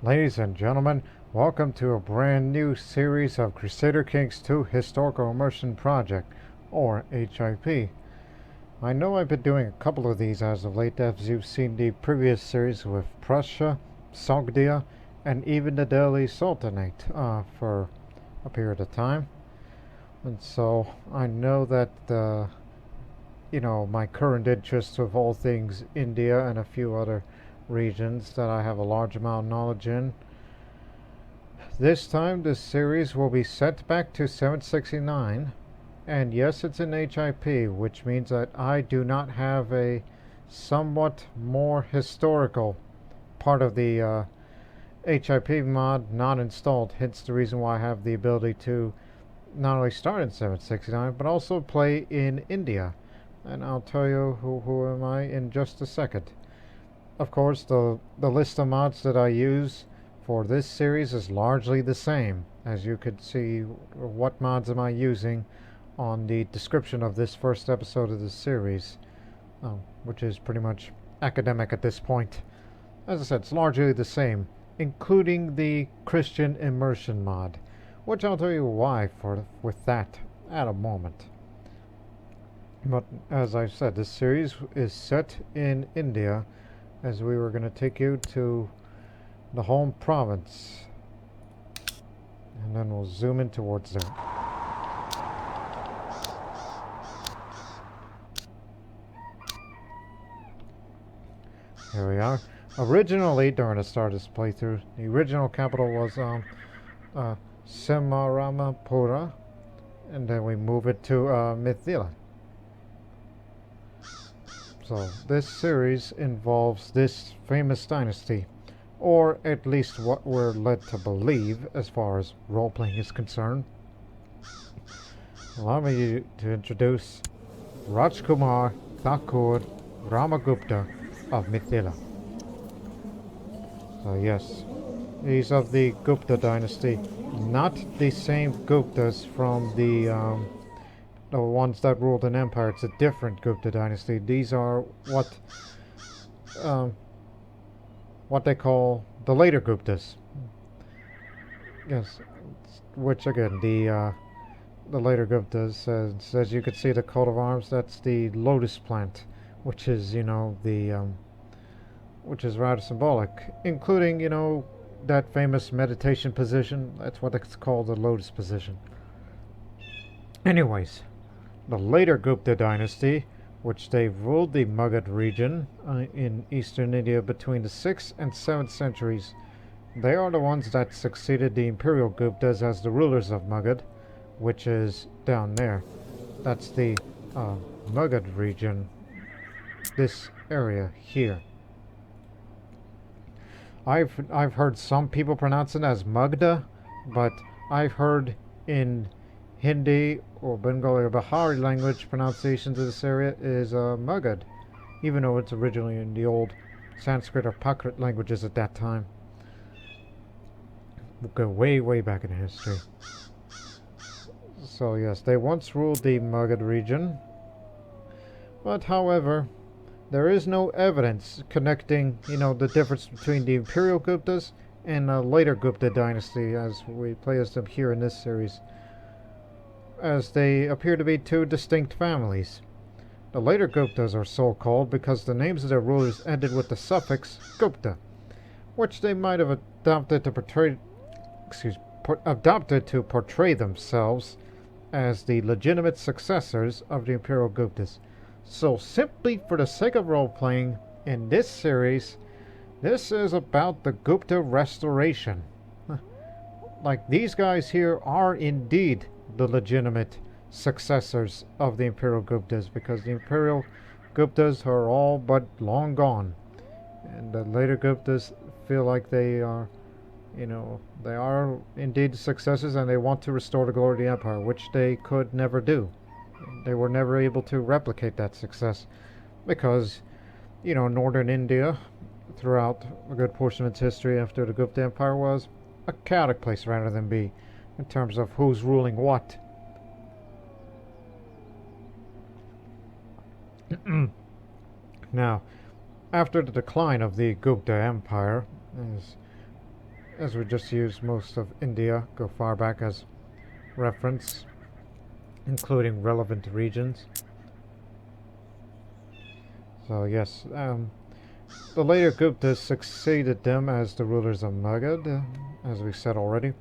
Ladies and gentlemen, welcome to a brand new series of Crusader Kings II Historical Immersion Project, or HIP. I know I've been doing a couple of these as of late, as you've seen the previous series with Prussia, Sogdia, and even the Delhi Sultanate for a period of time. And so I know that my current interests with all things India and a few other regions that I have a large amount of knowledge in. This time this series will be set back to 769, and yes, it's an HIP, which means that I do not have a somewhat more historical part of the HIP mod not installed, hence the reason why I have the ability to not only start in 769 but also play in India, and I'll tell you who am I in just a second. Of course, the list of mods that I use for this series is largely the same. As you could see, what mods am I using on the description of this first episode of the series, which is pretty much academic at this point. As I said, it's largely the same, including the Christian immersion mod, which I'll tell you why with that at a moment. But as I said, this series is set in India, as we were going to take you to the home province, and then we'll zoom in towards there. Here we are. Originally, during the start of this playthrough, the original capital was Semaramapura, and then we move it to Mithila. So this series involves this famous dynasty, or at least what we're led to believe as far as role-playing is concerned. Allow me to introduce Rajkumar Thakur Ramagupta of Mithila. So yes, he's of the Gupta Dynasty, not the same Guptas from the ones that ruled an empire. It's a different Gupta dynasty. These are what they call the Later Guptas. Yes, which again, the Later Guptas, as you can see, the coat of arms, that's the lotus plant, which is which is rather symbolic, including that famous meditation position. That's what it's called, the lotus position. Anyways, the later Gupta dynasty, which they ruled the Magadha region in eastern India between the 6th and 7th centuries. They are the ones that succeeded the Imperial Guptas as the rulers of Magadha, which is down there. That's the Magadha region, this area here. I've heard some people pronounce it as Magadha, but I've heard in Hindi or Bengali or Bihari language pronunciations of this area is Magadha, even though it's originally in the old Sanskrit or Prakrit languages at that time. We'll go way back in history. So yes, they once ruled the Magadha region, but however, there is no evidence connecting, the difference between the Imperial Guptas and the later Gupta dynasty, as we play as them here in this series, as they appear to be two distinct families. The later Guptas are so called because the names of their rulers ended with the suffix Gupta, which they might have adopted to portray themselves as the legitimate successors of the Imperial Guptas. So simply for the sake of role-playing, in this series, this is about the Gupta restoration. Like, these guys here are indeed the legitimate successors of the Imperial Guptas, because the Imperial Guptas are all but long gone, and the later Guptas feel like they are, they are indeed the successors, and they want to restore the glory of the empire, which they could never do. They were never able to replicate that success because, northern India, throughout a good portion of its history after the Gupta Empire, was a chaotic place rather than be in terms of who's ruling what. Now, after the decline of the Gupta Empire, as as we just used most of India, go far back as reference, including relevant regions. So yes, the later Guptas succeeded them as the rulers of Magadha, as we said already.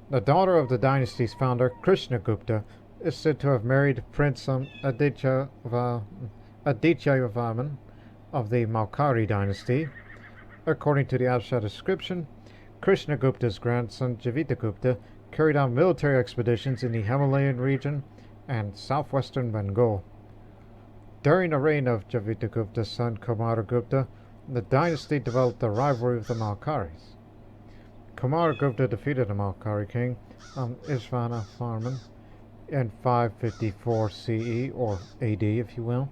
The daughter of the dynasty's founder, Krishnagupta, is said to have married Prince Aditya Varman of the Maukari dynasty. According to the abstract description, Krishnagupta's grandson Jivitagupta carried out military expeditions in the Himalayan region and southwestern Bengal. During the reign of Jivitagupta's son Kumaragupta, the dynasty developed a rivalry with the Maukaris. Kumaragupta defeated the Maukari king Ishvana Varman in 554 CE, or AD if you will,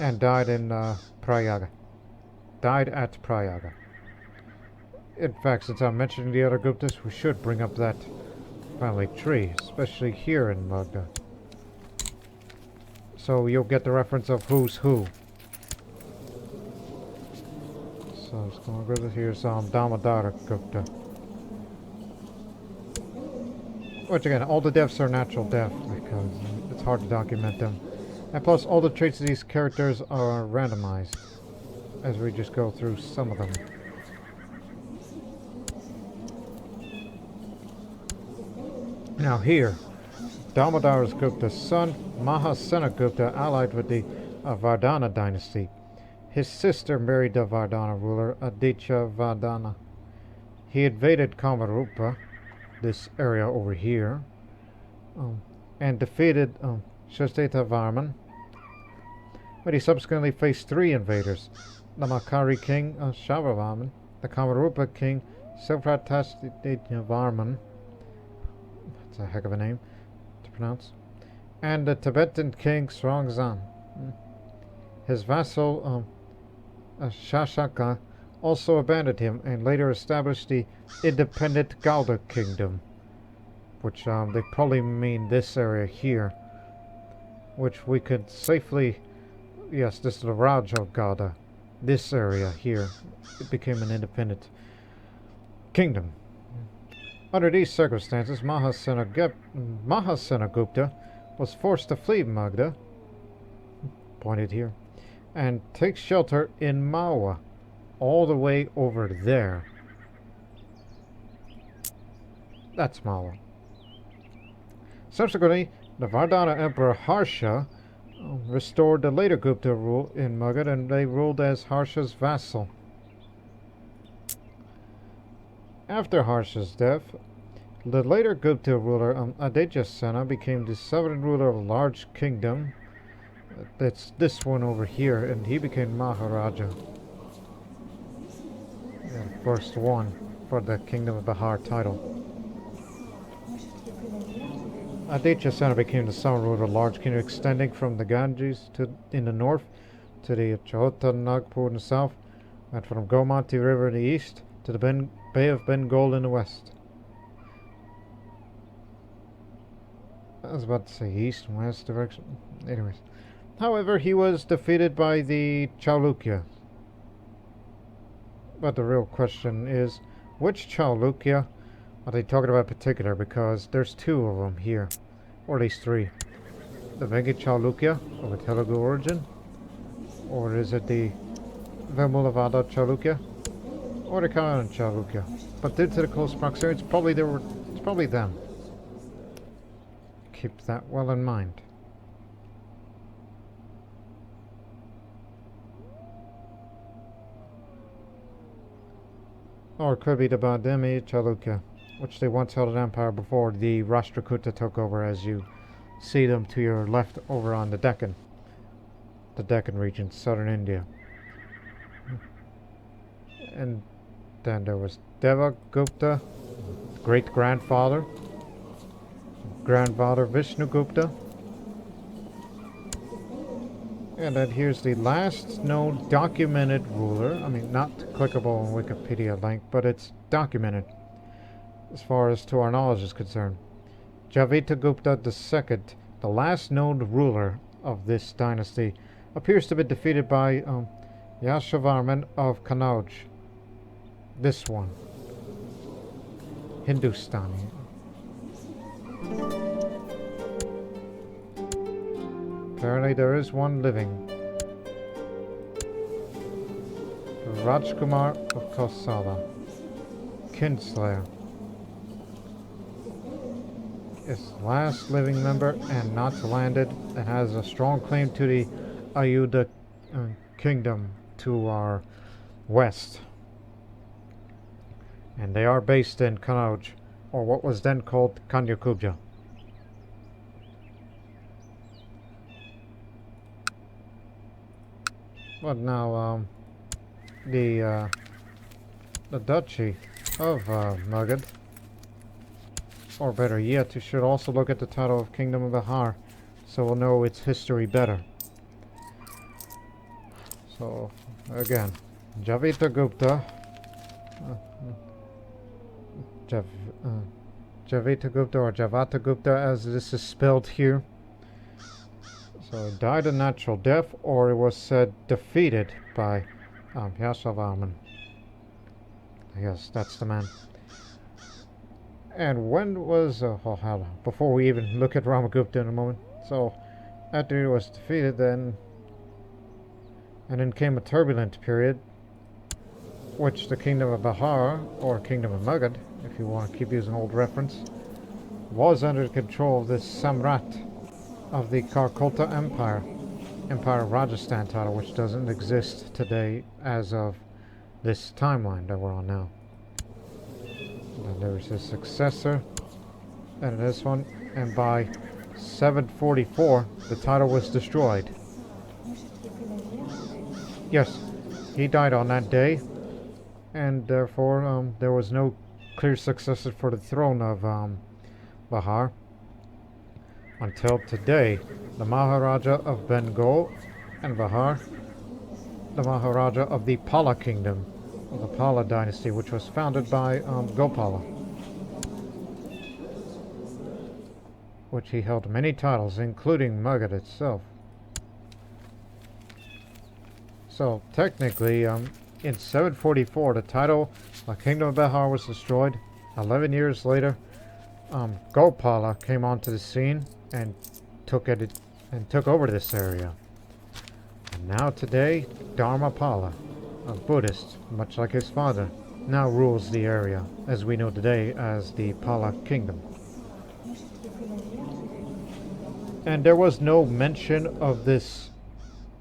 and died in Prayaga. Died at Prayaga. In fact, since I'm mentioning the other Guptas, we should bring up that family tree, especially here in Magadha. So you'll get the reference of who's who. So it's going to go here's Damodara Gupta. Which again, all the deaths are natural death because it's hard to document them. And plus, all the traits of these characters are randomized as we just go through some of them. Now here, Damodara Gupta's son, Mahasena Gupta, allied with the Vardhana dynasty. His sister married the Vardhana ruler Aditya Vardhana. He invaded Kamarupa, this area over here, and defeated Shasteta Varman, but he subsequently faced three invaders: the Makari king Shavavarman, the Kamarupa king Sivratastitya Varman, that's a heck of a name to pronounce, and the Tibetan king Srongzan. His vassal Shashaka also abandoned him and later established the independent Gupta Kingdom, which they probably mean this area here, which we could safely, yes, this is the Raj of Gupta, this area here, it became an independent kingdom. Under these circumstances, Mahasena Gupta was forced to flee Magadha, pointed here, and take shelter in Mawa, all the way over there. That's Mawa. Subsequently, the Vardhana Emperor Harsha restored the later Gupta rule in Magadha, and they ruled as Harsha's vassal. After Harsha's death, the later Gupta ruler Aditya became the sovereign ruler of a large kingdom. That's this one over here, and he became Maharaja. The first one for the Kingdom of Bihar title. Aditya became the sovereign ruler of a large kingdom extending from the Ganges in the north to the Chhota Nagpur in the south, and from Gomati River in the east to the Bay of Bengal in the west. I was about to say east and west direction. Anyways. However, he was defeated by the Chalukya. But the real question is, which Chalukya are they talking about in particular? Because there's two of them here, or at least three. The Vengi Chalukya of a Telugu origin, or is it the Vemulavada Chalukya, or the Kalayan Chalukya? But due to the close proximity, it's probably them. Keep that well in mind. Or it could be the Bademi Chalukya, which they once held an empire before the Rashtrakuta took over, as you see them to your left over on the Deccan region, southern India. And then there was Devagupta, great-grandfather, Vishnugupta. And then here's the last known documented ruler. I mean, not clickable on Wikipedia link, but it's documented as far as to our knowledge is concerned. Jivitagupta II, the last known ruler of this dynasty, appears to have been defeated by Yashavarman of Kanauj. This one. Hindustani. Apparently there is one living. Rajkumar of Kosala. Kinslayer. Is the last living member and not landed, and has a strong claim to the Advaita Kingdom to our west. And they are based in Kannauj, or what was then called Kanyakubja. But now, the Duchy of Magadha, or better yet, you should also look at the title of Kingdom of Bihar, so we'll know its history better. So, again, Jivitagupta, Jivitagupta or Jivitagupta as this is spelled here. So, died a natural death, or it was said defeated by Yasavaman. I guess that's the man. And when was, before we even look at Ramagupta in a moment, so after he was defeated then came a turbulent period, which the Kingdom of Bihar, or Kingdom of Magadha, if you want to keep using old reference, was under the control of this Samrat of the Karkolta Empire, Empire of Rajasthan title, which doesn't exist today as of this timeline that we're on now. And there's his successor, and this one, and by 744 the title was destroyed. Yes, he died on that day, and therefore there was no clear successor for the throne of Bihar until today. The Maharaja of Bengal and Bihar, the Maharaja of the Pala Kingdom, of the Pala Dynasty, which was founded by Gopala, which he held many titles, including Magadha itself. So technically, in 744, the title, the Kingdom of Bihar, was destroyed. 11 years later, Gopala came onto the scene and took over this area. And now today, Dharmapala, a Buddhist, much like his father, now rules the area, as we know today as the Pala Kingdom. And there was no mention of this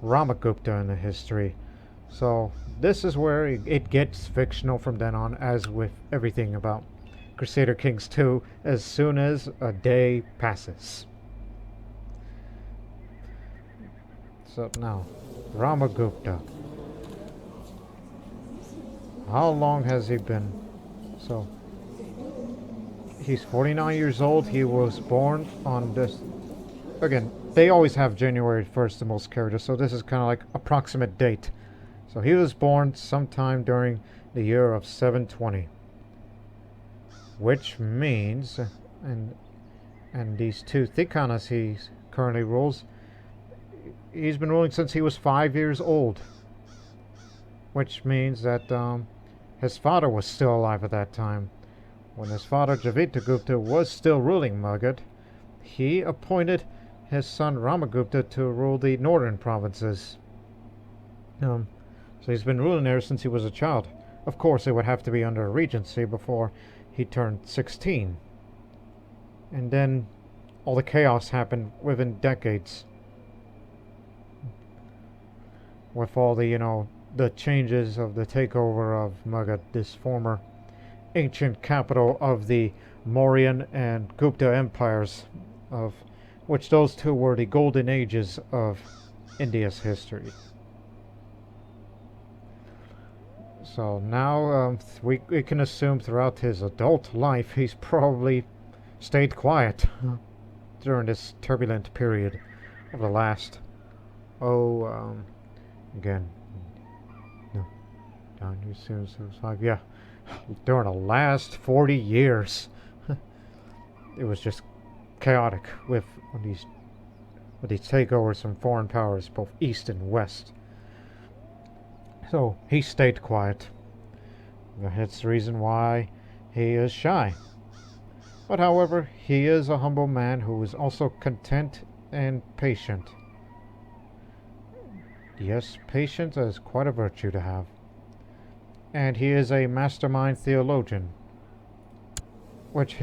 Ramagupta in the history, so this is where it gets fictional from then on, as with everything about Crusader Kings II, as soon as a day passes. So now, Ramagupta. How long has he been? So, he's 49 years old. He was born on this... Again, they always have January 1st the most characters, so this is kind of like approximate date. So he was born sometime during the year of 720. Which means, and these two Thikanas he currently rules, he's been ruling since he was 5 years old. Which means that his father was still alive at that time. When his father Jivitagupta was still ruling Magadha, he appointed his son Ramagupta to rule the northern provinces. So he's been ruling there since he was a child. Of course, it would have to be under a regency before he turned 16. And then all the chaos happened within decades. With all the, the changes of the takeover of Magadha, this former ancient capital of the Mauryan and Gupta empires, of which those two were the golden ages of India's history. So now we can assume throughout his adult life he's probably stayed quiet during this turbulent period of the last, again, no, down here soon, so it's 5, yeah, during the last 40 years. It was just chaotic with these takeovers from foreign powers, both east and west. So he stayed quiet. That's the reason why he is shy. But however, he is a humble man who is also content and patient. Yes, patience is quite a virtue to have. And he is a mastermind theologian, which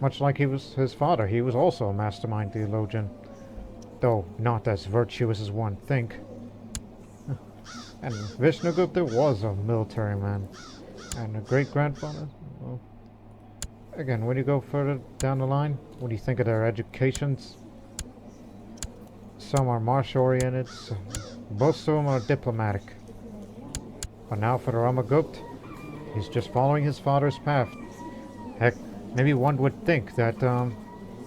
much like he was his father, he was also a mastermind theologian, though not as virtuous as one think. And Vishnugupta was a military man, and a great-grandfather. Well, again, when you go further down the line, what do you think of their educations? Some are martial-oriented, most of them are diplomatic. But now for the Ramagupta, he's just following his father's path. Heck, maybe one would think that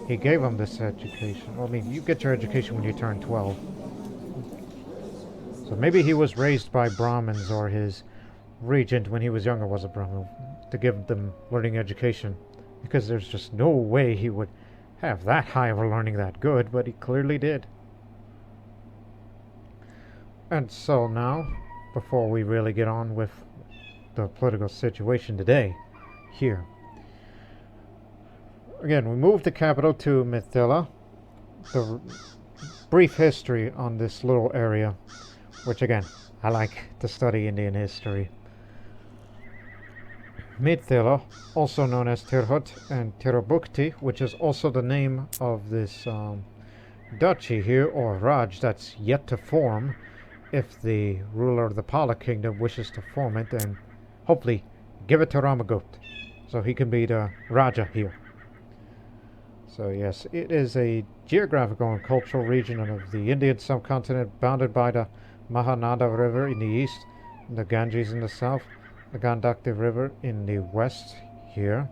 he gave him this education. Well, I mean, you get your education when you turn 12. So maybe he was raised by Brahmins, or his regent when he was younger was a Brahmin, to give them learning education. Because there's just no way he would have that high of a learning that good, but he clearly did. And so now, before we really get on with the political situation today, here. Again, we moved the capital to Mithila. The brief history on this little area, which again, I like to study Indian history. Mithila, also known as Tirhut and Tirabhukti, which is also the name of this duchy here, or Raj, that's yet to form, if the ruler of the Pala kingdom wishes to form it, and hopefully give it to Ramagupta, so he can be the Raja here. So yes, it is a geographical and cultural region of the Indian subcontinent, bounded by the Mahanada River in the east, the Ganges in the south, the Gandakti River in the west here,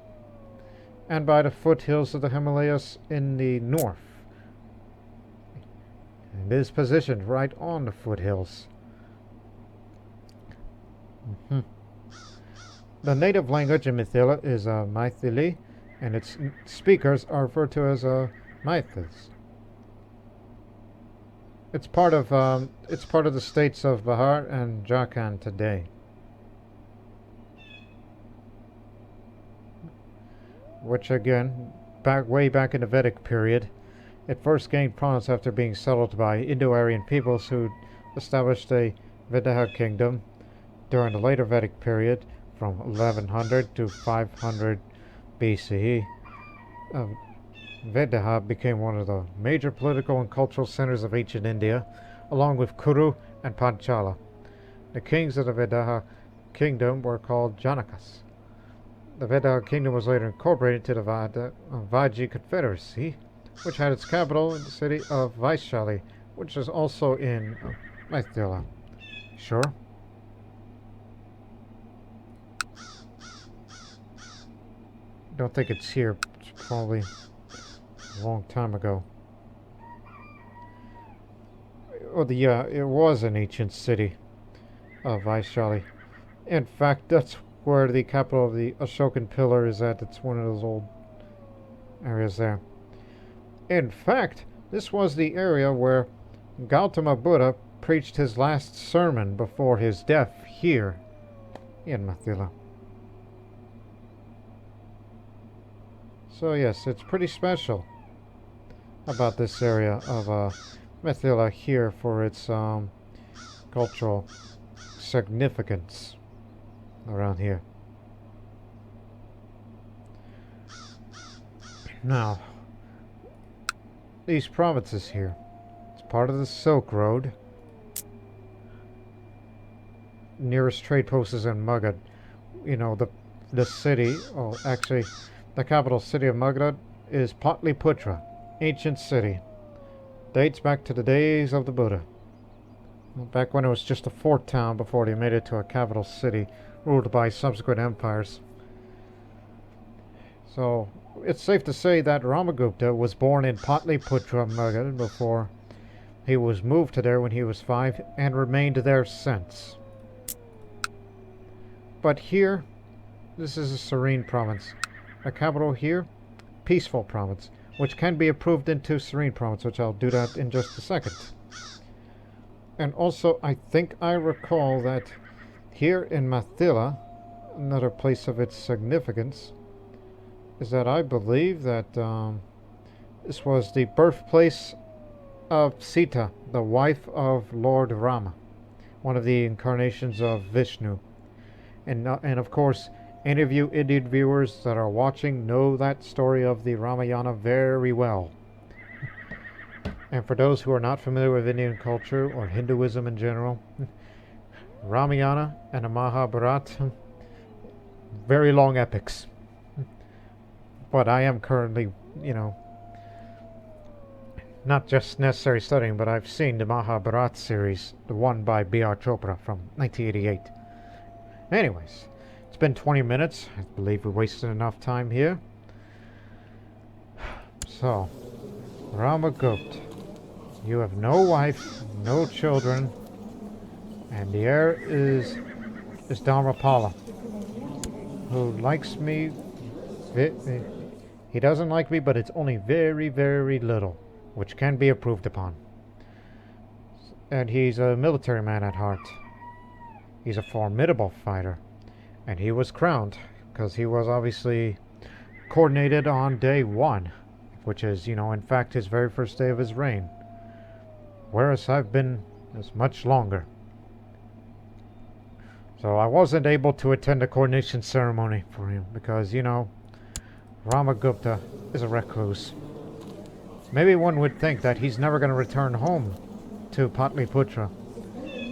and by the foothills of the Himalayas in the north. It is positioned right on the foothills. The native language in Mithila is Maithili, and its speakers are referred to as Maithils. It's part of the states of Bihar and Jharkhand today. Which again, way back in the Vedic period, it first gained prominence after being settled by Indo-Aryan peoples who established a Vidaha kingdom during the later Vedic period from 1100 to 500 BCE. Vidaha became one of the major political and cultural centers of ancient India, along with Kuru and Panchala. The kings of the Vidaha kingdom were called Janakas. The Vidaha kingdom was later incorporated to the Vaji Confederacy, which had its capital in the city of Vaishali, which is also in Mithila. Sure. Don't think it's here. It's probably a long time ago. Oh, it was an ancient city of Vaishali. In fact, that's where the capital of the Ashokan pillar is at. It's one of those old areas there. In fact, this was the area where Gautama Buddha preached his last sermon before his death here in Mithila. So yes, it's pretty special about this area of Mithila here for its cultural significance around here. Now, these provinces here, it's part of the Silk Road. Nearest trade post is in Magadha. You know, the city, actually, the capital city of Magadha is Patliputra, ancient city. Dates back to the days of the Buddha. Back when it was just a fort town before they made it to a capital city, ruled by subsequent empires. So, it's safe to say that Ramagupta was born in Patliputra, Magadha, before he was moved to there when he was 5, and remained there since. But here, this is a serene province. The capital here, peaceful province, which can be approved into serene province, which I'll do that in just a second. And also, I think I recall that here in Mithila, another place of its significance, is that I believe that this was the birthplace of Sita, the wife of Lord Rama, one of the incarnations of Vishnu. And of course, any of you Indian viewers that are watching know that story of the Ramayana very well. And for those who are not familiar with Indian culture or Hinduism in general, Ramayana and the Mahabharata, very long epics. But I am currently, not just necessary studying, but I've seen the Mahabharata series, the one by B.R. Chopra from 1988. Anyways, it's been 20 minutes. I believe we wasted enough time here. So, Ramagupta, you have no wife, no children, and the heir is Dharmapala, who likes me. He doesn't like me, but it's only very, very little, which can be improved upon. And he's a military man at heart. He's a formidable fighter. And he was crowned because he was obviously coordinated on day 1, which is, in fact, his very first day of his reign. Whereas I've been as much longer. So I wasn't able to attend the coronation ceremony for him because, Ramagupta is a recluse. Maybe one would think that he's never going to return home to Patliputra.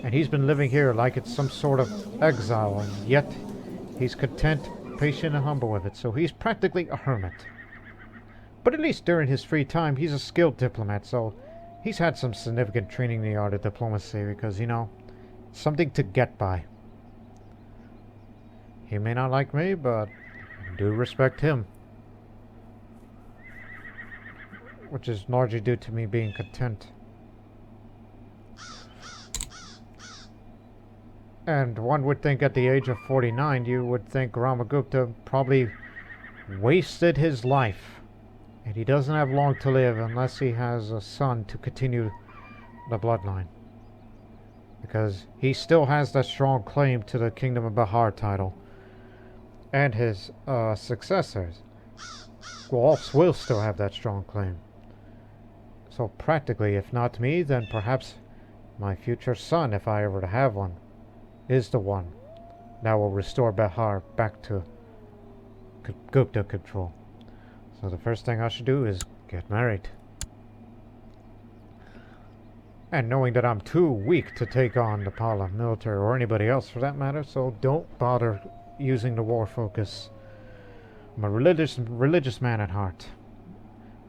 And he's been living here like it's some sort of exile, and yet he's content, patient, and humble with it. So he's practically a hermit. But at least during his free time, he's a skilled diplomat, so he's had some significant training in the art of diplomacy because, something to get by. He may not like me, but I do respect him. Which is largely due to me being content. And one would think at the age of 49, you would think Ramagupta probably wasted his life. And he doesn't have long to live unless he has a son to continue the bloodline. Because he still has that strong claim to the Kingdom of Bihar title. And his successors will still have that strong claim. So practically, if not me, then perhaps my future son, if I ever have one, is the one that will restore Bihar back to Gupta control. So the first thing I should do is get married. And knowing that I'm too weak to take on the Pala military or anybody else for that matter, so don't bother using the war focus. I'm a religious man at heart.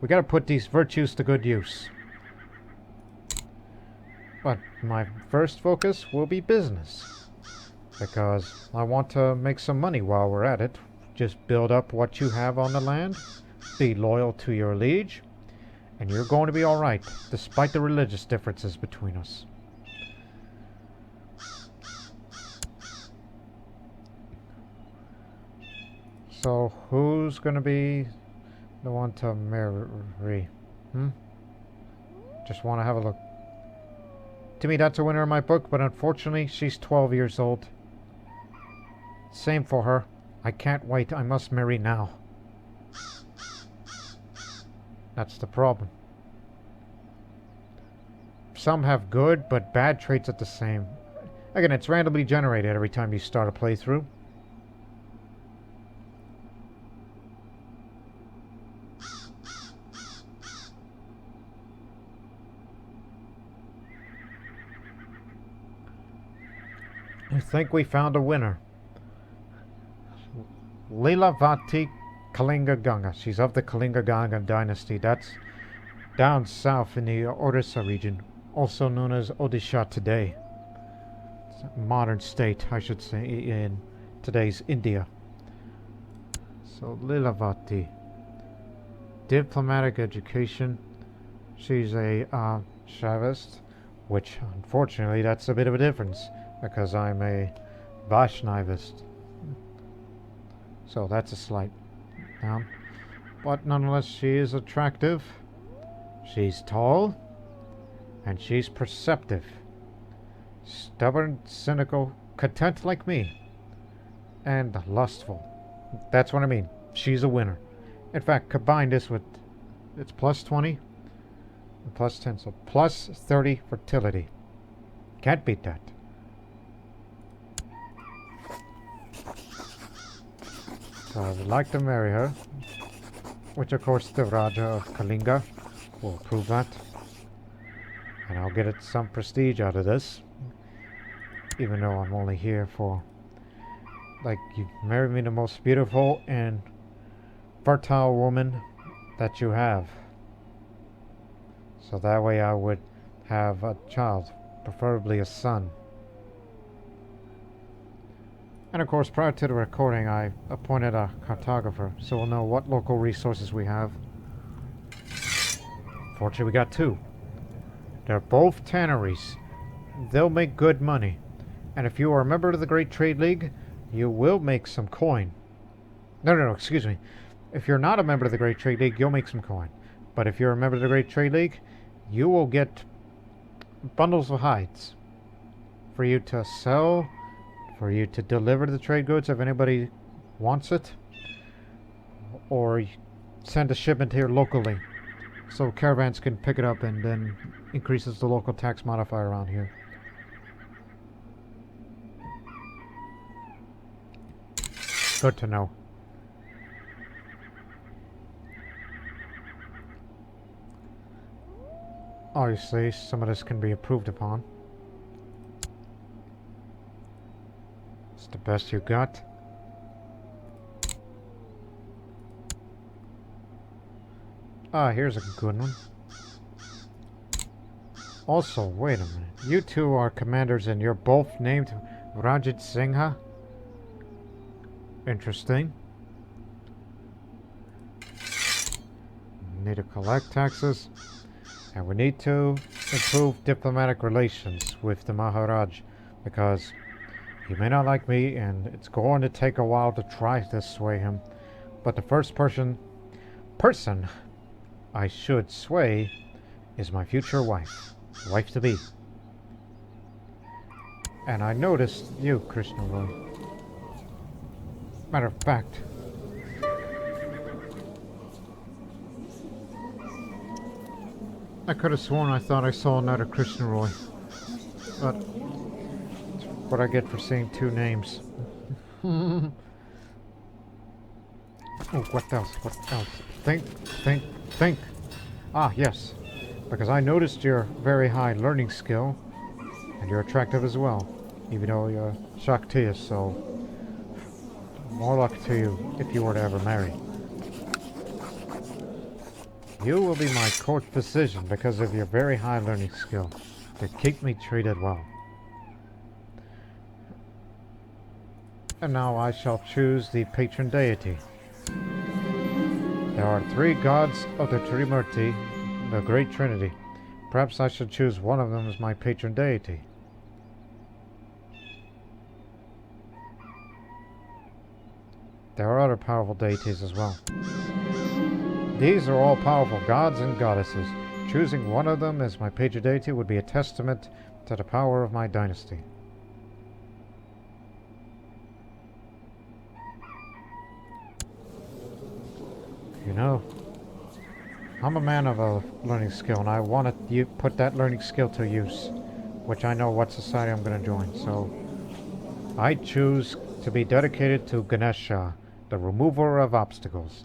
We gotta put these virtues to good use. But my first focus will be business. Because I want to make some money while we're at it. Just build up what you have on the land. Be loyal to your liege. And you're going to be alright, despite the religious differences between us. So, who's gonna be the one to marry? Just want to have a look. To me, that's a winner in my book, but unfortunately, she's 12 years old. Same for her. I can't wait. I must marry now. That's the problem. Some have good, but bad traits at the same. Again, it's randomly generated every time you start a playthrough. I think we found a winner. Lilavati Kalinga Ganga. She's of the Kalinga Ganga dynasty. That's down south in the Orissa region, also known as Odisha today. It's a modern state, I should say, in today's India. So Lilavati. Diplomatic education. She's a Shaivist, which unfortunately that's a bit of a difference. Because I'm a Vaishnavist. So that's a slight down. But nonetheless, she is attractive. She's tall. And she's perceptive. Stubborn, cynical, content like me. And lustful. That's what I mean. She's a winner. In fact, combine this with, it's plus 20 and plus 10, so plus 30 fertility. Can't beat that. So I would like to marry her, which of course the Raja of Kalinga will approve that. And I'll get it some prestige out of this, even though I'm only here for, like, you marry me the most beautiful and fertile woman that you have. So that way I would have a child, preferably a son. And of course, prior to the recording, I appointed a cartographer, so we'll know what local resources we have. Fortunately, we got two. They're both tanneries. They'll make good money. And if you are a member of the Great Trade League, you will make some coin. No, excuse me. If you're not a member of the Great Trade League, you'll make some coin. But if you're a member of the Great Trade League, you will get bundles of hides for you to sell, for you to deliver the trade goods if anybody wants it, or send a shipment here locally so caravans can pick it up and then increases the local tax modifier around here. Good to know. Obviously, some of this can be improved upon. It's the best you got. Ah, here's a good one. Also, wait a minute. You two are commanders and you're both named Rajit Singha? Interesting. Need to collect taxes. And we need to improve diplomatic relations with the Maharaj, because he may not like me and it's going to take a while to try to sway him. But the first person I should sway is my future wife-to-be. And I noticed you, Krishna Roy. Matter of fact, I could have sworn I thought I saw another Krishna Roy. But what I get for seeing two names. Oh, what else? What else? Think. Ah, yes. Because I noticed your very high learning skill, and you're attractive as well, even though you're Shaktiya, so more luck to you if you were to ever marry. You will be my court physician because of your very high learning skill to keep me treated well. And now I shall choose the patron deity. There are three gods of the Trimurti, the Great Trinity. Perhaps I should choose one of them as my patron deity. There are other powerful deities as well. These are all powerful gods and goddesses. Choosing one of them as my patron deity would be a testament to the power of my dynasty. You know, I'm a man of a learning skill, and I want to put that learning skill to use, which I know what society I'm going to join. So I choose to be dedicated to Ganesha, the remover of obstacles.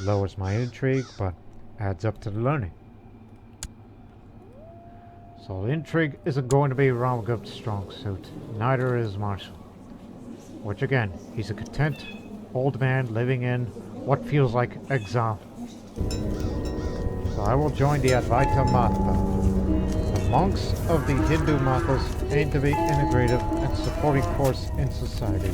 Lowers my intrigue, but adds up to the learning. So intrigue isn't going to be Ramagupta's strong suit. Neither is martial. Which again, he's a content old man living in what feels like exile. So I will join the Advaita Matha. The monks of the Hindu Mathas aim to be integrative and supporting force in society.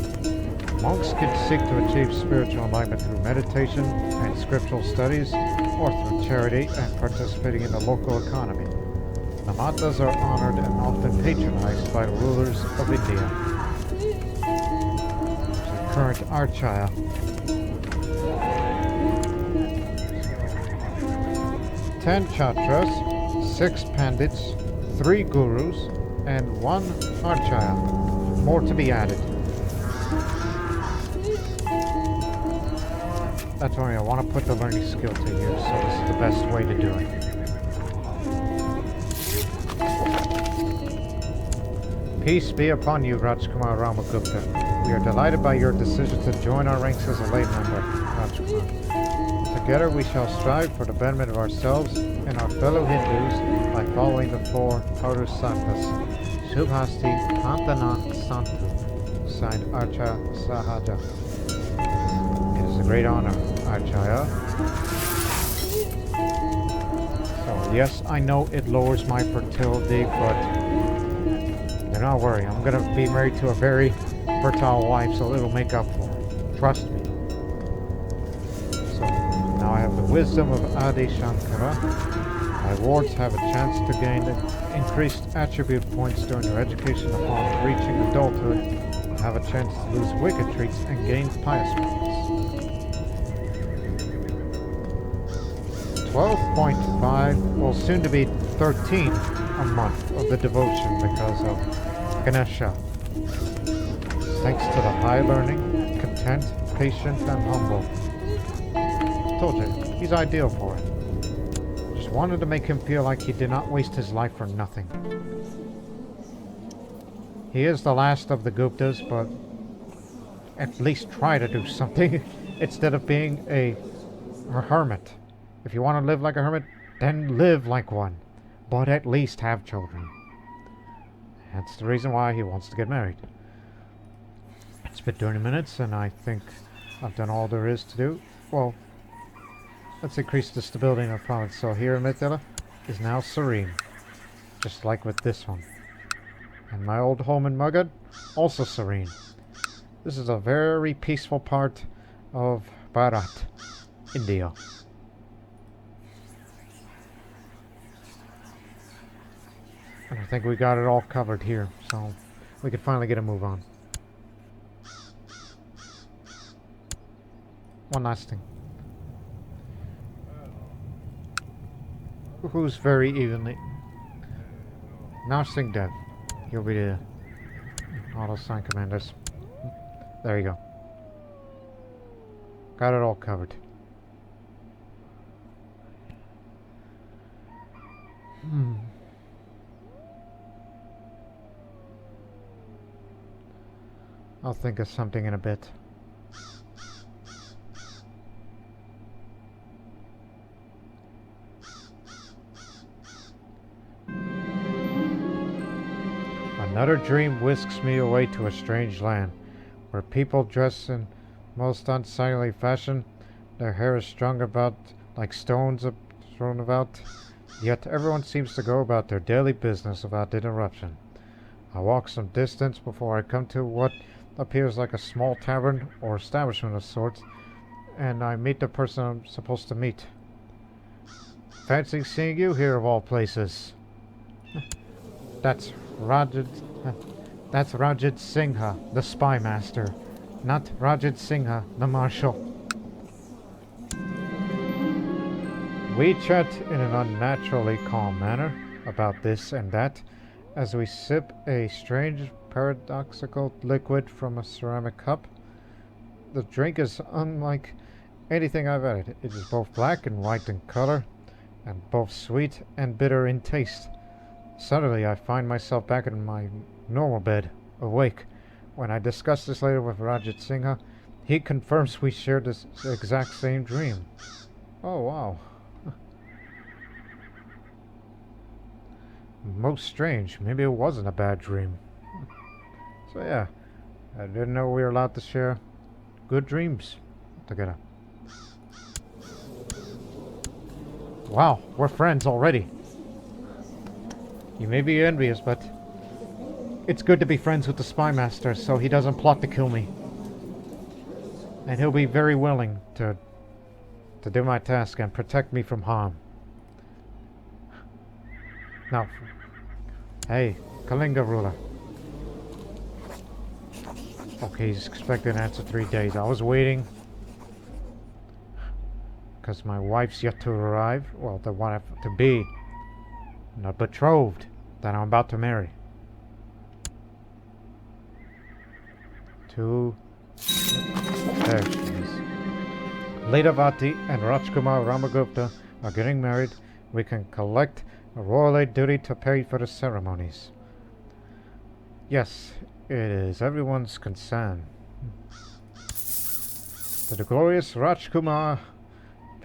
Monks can seek to achieve spiritual enlightenment through meditation and scriptural studies, or through charity and participating in the local economy. The Matas are honored and often patronized by the rulers of India. The current Archaya. 10 Chatras, 6 Pandits, 3 Gurus, and 1 Archaya. More to be added. That's why I want to put the learning skill to use, so this is the best way to do it. Peace be upon you, Rajkumar Ramagupta. We are delighted by your decision to join our ranks as a lay member, Rajkumar. Together we shall strive for the betterment of ourselves and our fellow Hindus by following the four Purusattas. Shubhasti Pantana Santu, signed Archa Sahaja. It is a great honor, Archaya. So, yes, I know it lowers my fertility, but do not worry, I'm going to be married to a very fertile wife, so it'll make up for it. Trust me. So, now I have the wisdom of Adi Shankara. My wards have a chance to gain increased attribute points during their education upon reaching adulthood, and have a chance to lose wicked traits and gain pious ones. 12.5 will soon to be 13 a month of the devotion because of Ganesha. Thanks to the high learning, content, patient, and humble. Told you, he's ideal for it. Just wanted to make him feel like he did not waste his life for nothing. He is the last of the Guptas, but at least try to do something instead of being a hermit. If you want to live like a hermit, then live like one. But at least have children. That's the reason why he wants to get married. It's been 20 minutes, and I think I've done all there is to do. Well, let's increase the stability in our province. So here in Mithila is now serene. Just like with this one. And my old home in Magadha, also serene. This is a very peaceful part of Bharat, India. And I think we got it all covered here, so we can finally get a move on. One last thing. Who's very evenly? Now Singh Dev. You'll be the auto sign commanders. There you go. Got it all covered. I'll think of something in a bit. Another dream whisks me away to a strange land, where people dress in most unsightly fashion. Their hair is strung about like stones thrown about, yet everyone seems to go about their daily business without interruption. I walk some distance before I come to what appears like a small tavern or establishment of sorts, and I meet the person I'm supposed to meet. Fancy seeing you here of all places. That's Rajat Singha, the spy master, not Rajat Singha, the marshal. We chat in an unnaturally calm manner about this and that as we sip a strange paradoxical liquid from a ceramic cup. The drink is unlike anything I've had. It is both black and white in color, and both sweet and bitter in taste. Suddenly I find myself back in my normal bed, awake. When I discuss this later with Rajat Singha, he confirms we shared this exact same dream. Oh wow. Most strange. Maybe it wasn't a bad dream. So yeah, I didn't know we were allowed to share good dreams together. Wow, we're friends already. You may be envious, but it's good to be friends with the spy master so he doesn't plot to kill me. And he'll be very willing to do my task and protect me from harm. Now, hey, Kalinga ruler. Okay, he's expecting an answer 3 days. I was waiting because my wife's yet to arrive. Well, the one to be, not betrothed, that I'm about to marry. There she is. Ledavati and Rajkumar Ramagupta are getting married, we can collect a royal aid duty to pay for the ceremonies. Yes, it is everyone's concern. To the glorious Rajkumar,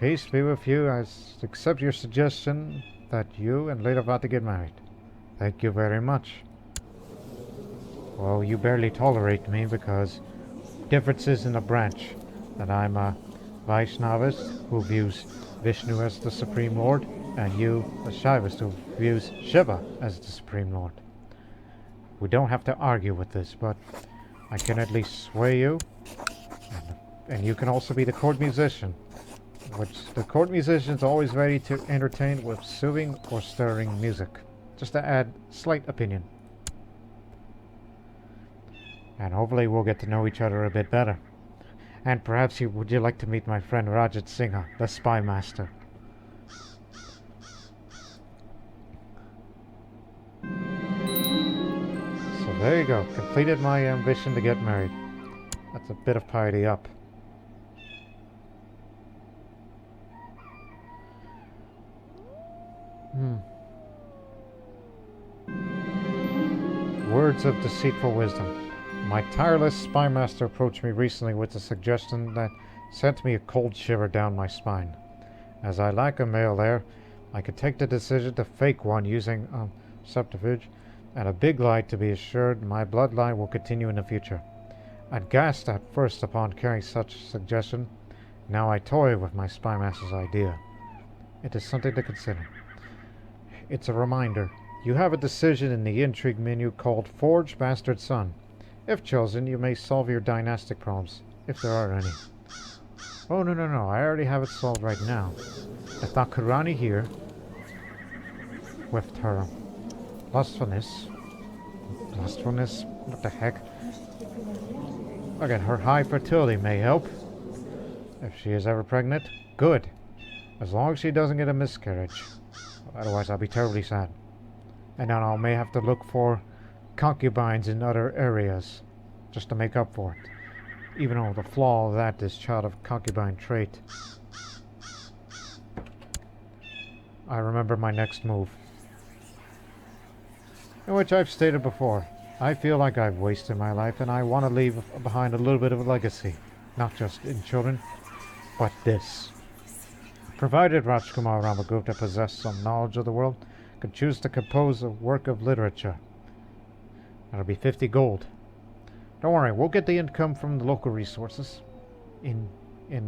peace be with you. I accept your suggestion that you and Ledavati get married. Thank you very much. Well, you barely tolerate me because differences in the branch, that I'm a Vaishnavist who views Vishnu as the Supreme Lord, and you, a Shaivist who views Shiva as the Supreme Lord. We don't have to argue with this, but I can at least sway you, and you can also be the court musician, which the court musician is always ready to entertain with soothing or stirring music, just to add slight opinion. And hopefully we'll get to know each other a bit better. And perhaps would you like to meet my friend Rajat Singha, the spy master? So there you go, completed my ambition to get married. That's a bit of piety up. Words of deceitful wisdom. My tireless spy master approached me recently with a suggestion that sent me a cold shiver down my spine. As I lack a male heir, I could take the decision to fake one using subterfuge and a big lie to be assured my bloodline will continue in the future. Aghast at first upon hearing such suggestion, now I toy with my spy master's idea. It is something to consider. It's a reminder. You have a decision in the intrigue menu called Forge Bastard Son. If chosen, you may solve your dynastic problems, if there are any. Oh, no, I already have it solved right now. The Thakurani here, with her lustfulness, what the heck? Again, her high fertility may help. If she is ever pregnant, good. As long as she doesn't get a miscarriage. Otherwise, I'll be terribly sad. And then I may have to look for concubines in other areas just to make up for it, even though the flaw of that is child of concubine trait. I remember my next move, in which I've stated before, I feel like I've wasted my life and I want to leave behind a little bit of a legacy, not just in children, but this. Provided Rajkumar Ramagupta possessed some knowledge of the world, could choose to compose a work of literature. That'll be 50 gold. Don't worry, we'll get the income from the local resources in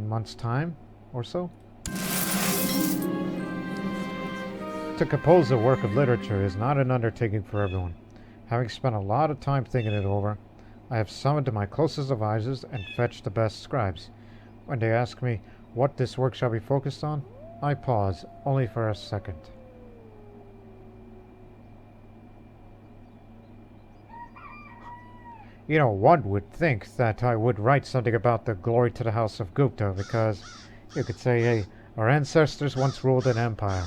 months' time or so. To compose a work of literature is not an undertaking for everyone. Having spent a lot of time thinking it over, I have summoned my closest advisors and fetched the best scribes. When they ask me what this work shall be focused on, I pause, only for a second. You know, one would think that I would write something about the glory to the House of Gupta, because you could say, hey, our ancestors once ruled an empire.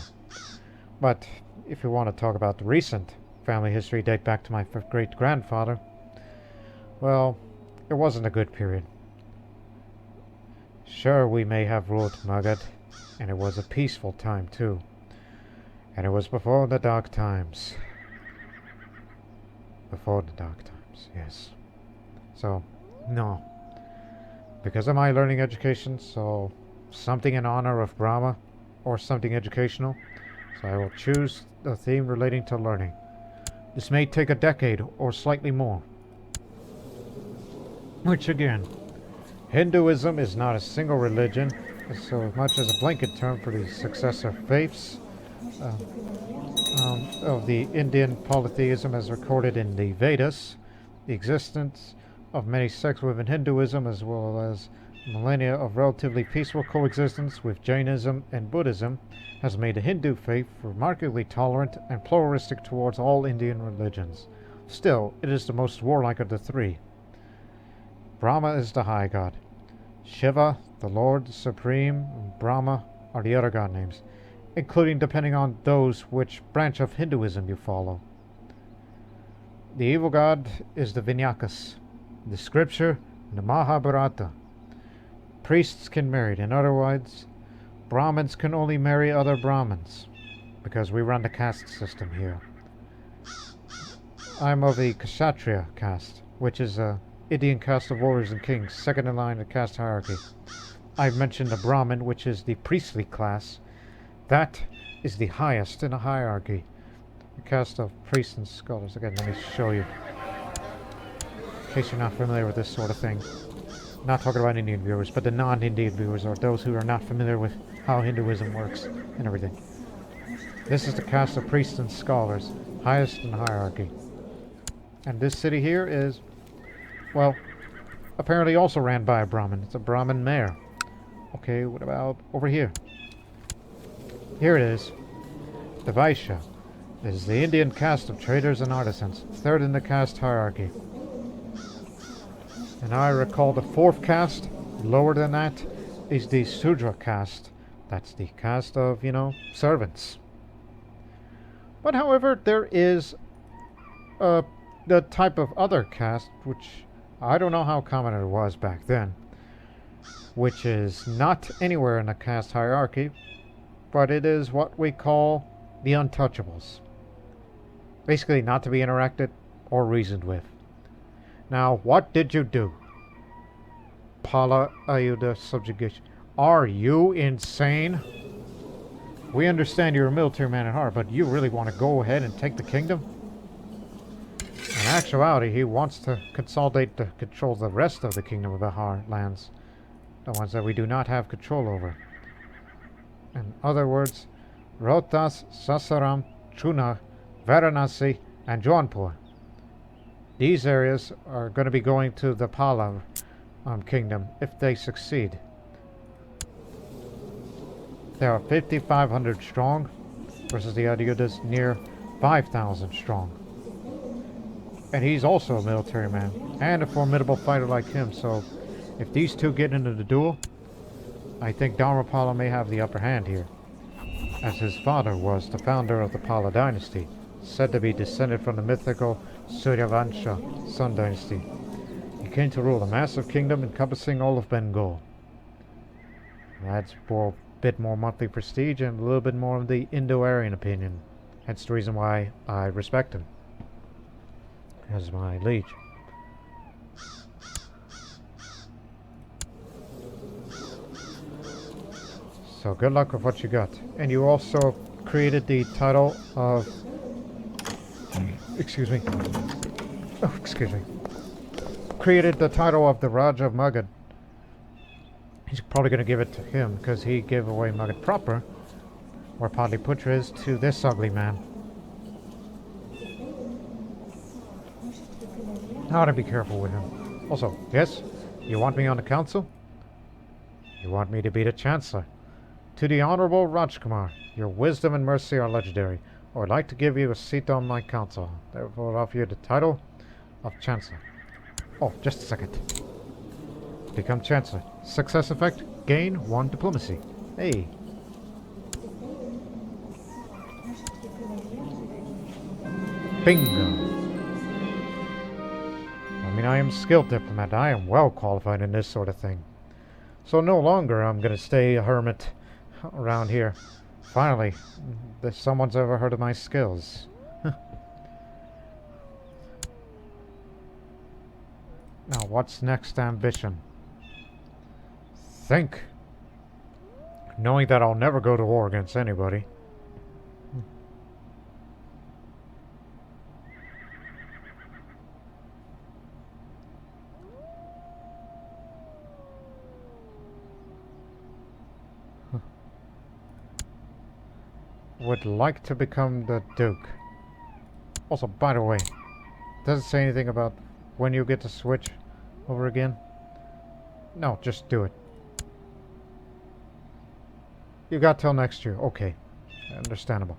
But if you want to talk about the recent family history date back to my great-grandfather, well, it wasn't a good period. Sure, we may have ruled Magadha, and it was a peaceful time too. And it was before the dark times. Before the dark times, yes. So, no. Because of my learning education, so something in honor of Brahma, or something educational, so I will choose the theme relating to learning. This may take a decade, or slightly more. Which again, Hinduism is not a single religion, so much as a blanket term for the successor faiths of the Indian polytheism as recorded in the Vedas. The existence of many sects within Hinduism, as well as millennia of relatively peaceful coexistence with Jainism and Buddhism, has made the Hindu faith remarkably tolerant and pluralistic towards all Indian religions. Still, it is the most warlike of the three. Brahma is the high god. Shiva, the Lord Supreme, and Brahma are the other god names, including depending on those which branch of Hinduism you follow. The evil god is the Vinyakas. The scripture, the Mahabharata, priests can marry. In other words, Brahmins can only marry other Brahmins, because we run the caste system here. I'm of the Kshatriya caste, which is a Indian caste of warriors and kings, second in line in the caste hierarchy. I've mentioned the Brahmin, which is the priestly class. That is the highest in the hierarchy. The caste of priests and scholars. Again, let me show you, in case you're not familiar with this sort of thing. I'm not talking about Indian viewers, but the non-Indian viewers, or those who are not familiar with how Hinduism works and everything. This is the caste of priests and scholars, highest in the hierarchy. And this city here is, well, apparently also ran by a Brahmin. It's a Brahmin mayor. Okay, what about over here? Here it is. The Vaishya. This is the Indian caste of traders and artisans, third in the caste hierarchy. And I recall the fourth caste, lower than that, is the Sudra caste. That's the caste of, servants. But however, there is the type of other caste, which I don't know how common it was back then, which is not anywhere in the caste hierarchy, but it is what we call the untouchables. Basically not to be interacted or reasoned with. Now, what did you do? Pala Ayuda subjugation. Are you insane? We understand you're a military man at heart, but you really want to go ahead and take the kingdom? In actuality, he wants to consolidate the control of the rest of the kingdom of Bihar lands. The ones that we do not have control over. In other words, Rohtas, Sasaram, Chuna, Varanasi, and Jaunpur. These areas are going to be going to the Pala kingdom if they succeed. There are 5,500 strong versus the Adiyudas near 5,000 strong. And he's also a military man and a formidable fighter like him, so if these two get into the duel, I think Dharmapala may have the upper hand here, as his father was the founder of the Pala dynasty, said to be descended from the mythical Suryavansha Sun dynasty. He came to rule a massive kingdom encompassing all of Bengal. That's for a bit more monthly prestige and a little bit more of the Indo-Aryan opinion, hence the reason why I respect him as my liege. So good luck with what you got. And you also created the title of... Excuse me. Oh, excuse me. Created the title of the Raja of Magadha. He's probably going to give it to him because he gave away Magadha proper, where Patliputra is, to this ugly man. Now to be careful with him. Also, yes, you want me on the council? You want me to be the chancellor? To the Honorable Rajkumar, your wisdom and mercy are legendary. I would like to give you a seat on my council. Therefore, I offer you the title of Chancellor. Oh, just a second. Become Chancellor. Success effect, gain 1 diplomacy. Hey. Bingo. I mean, I am a skilled diplomat. I am well qualified in this sort of thing. So no longer I'm going to stay a hermit around here. Finally, someone's ever heard of my skills. Now, what's next ambition? Think. Knowing that I'll never go to war against anybody. Would like to become the Duke. Also, by the way, does it say anything about when you get to switch over again? No, just do it. You got till next year. Okay, understandable.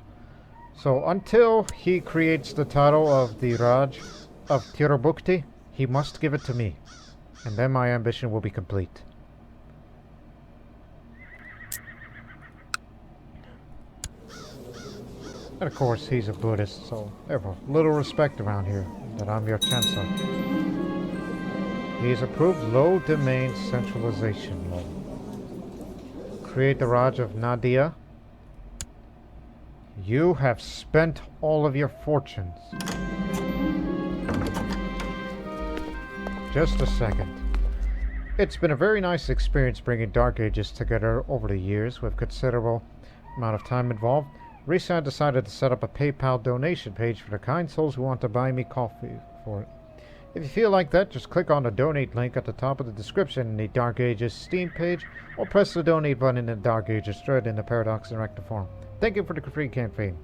So until he creates the title of the Raj of Tirabhukti, he must give it to me. And then my ambition will be complete. And of course, he's a Buddhist, so therefore, little respect around here that I'm your chancellor. He's approved low domain centralization law. Create the Raj of Nadia. You have spent all of your fortunes. Just a second. It's been a very nice experience bringing Dark Ages together over the years with considerable amount of time involved. Recently I decided to set up a PayPal donation page for the kind souls who want to buy me coffee for it. If you feel like that, just click on the donate link at the top of the description in the Dark Ages Steam page, or press the donate button in the Dark Ages thread in the Paradox Interactive Forum. Thank you for the free campaign.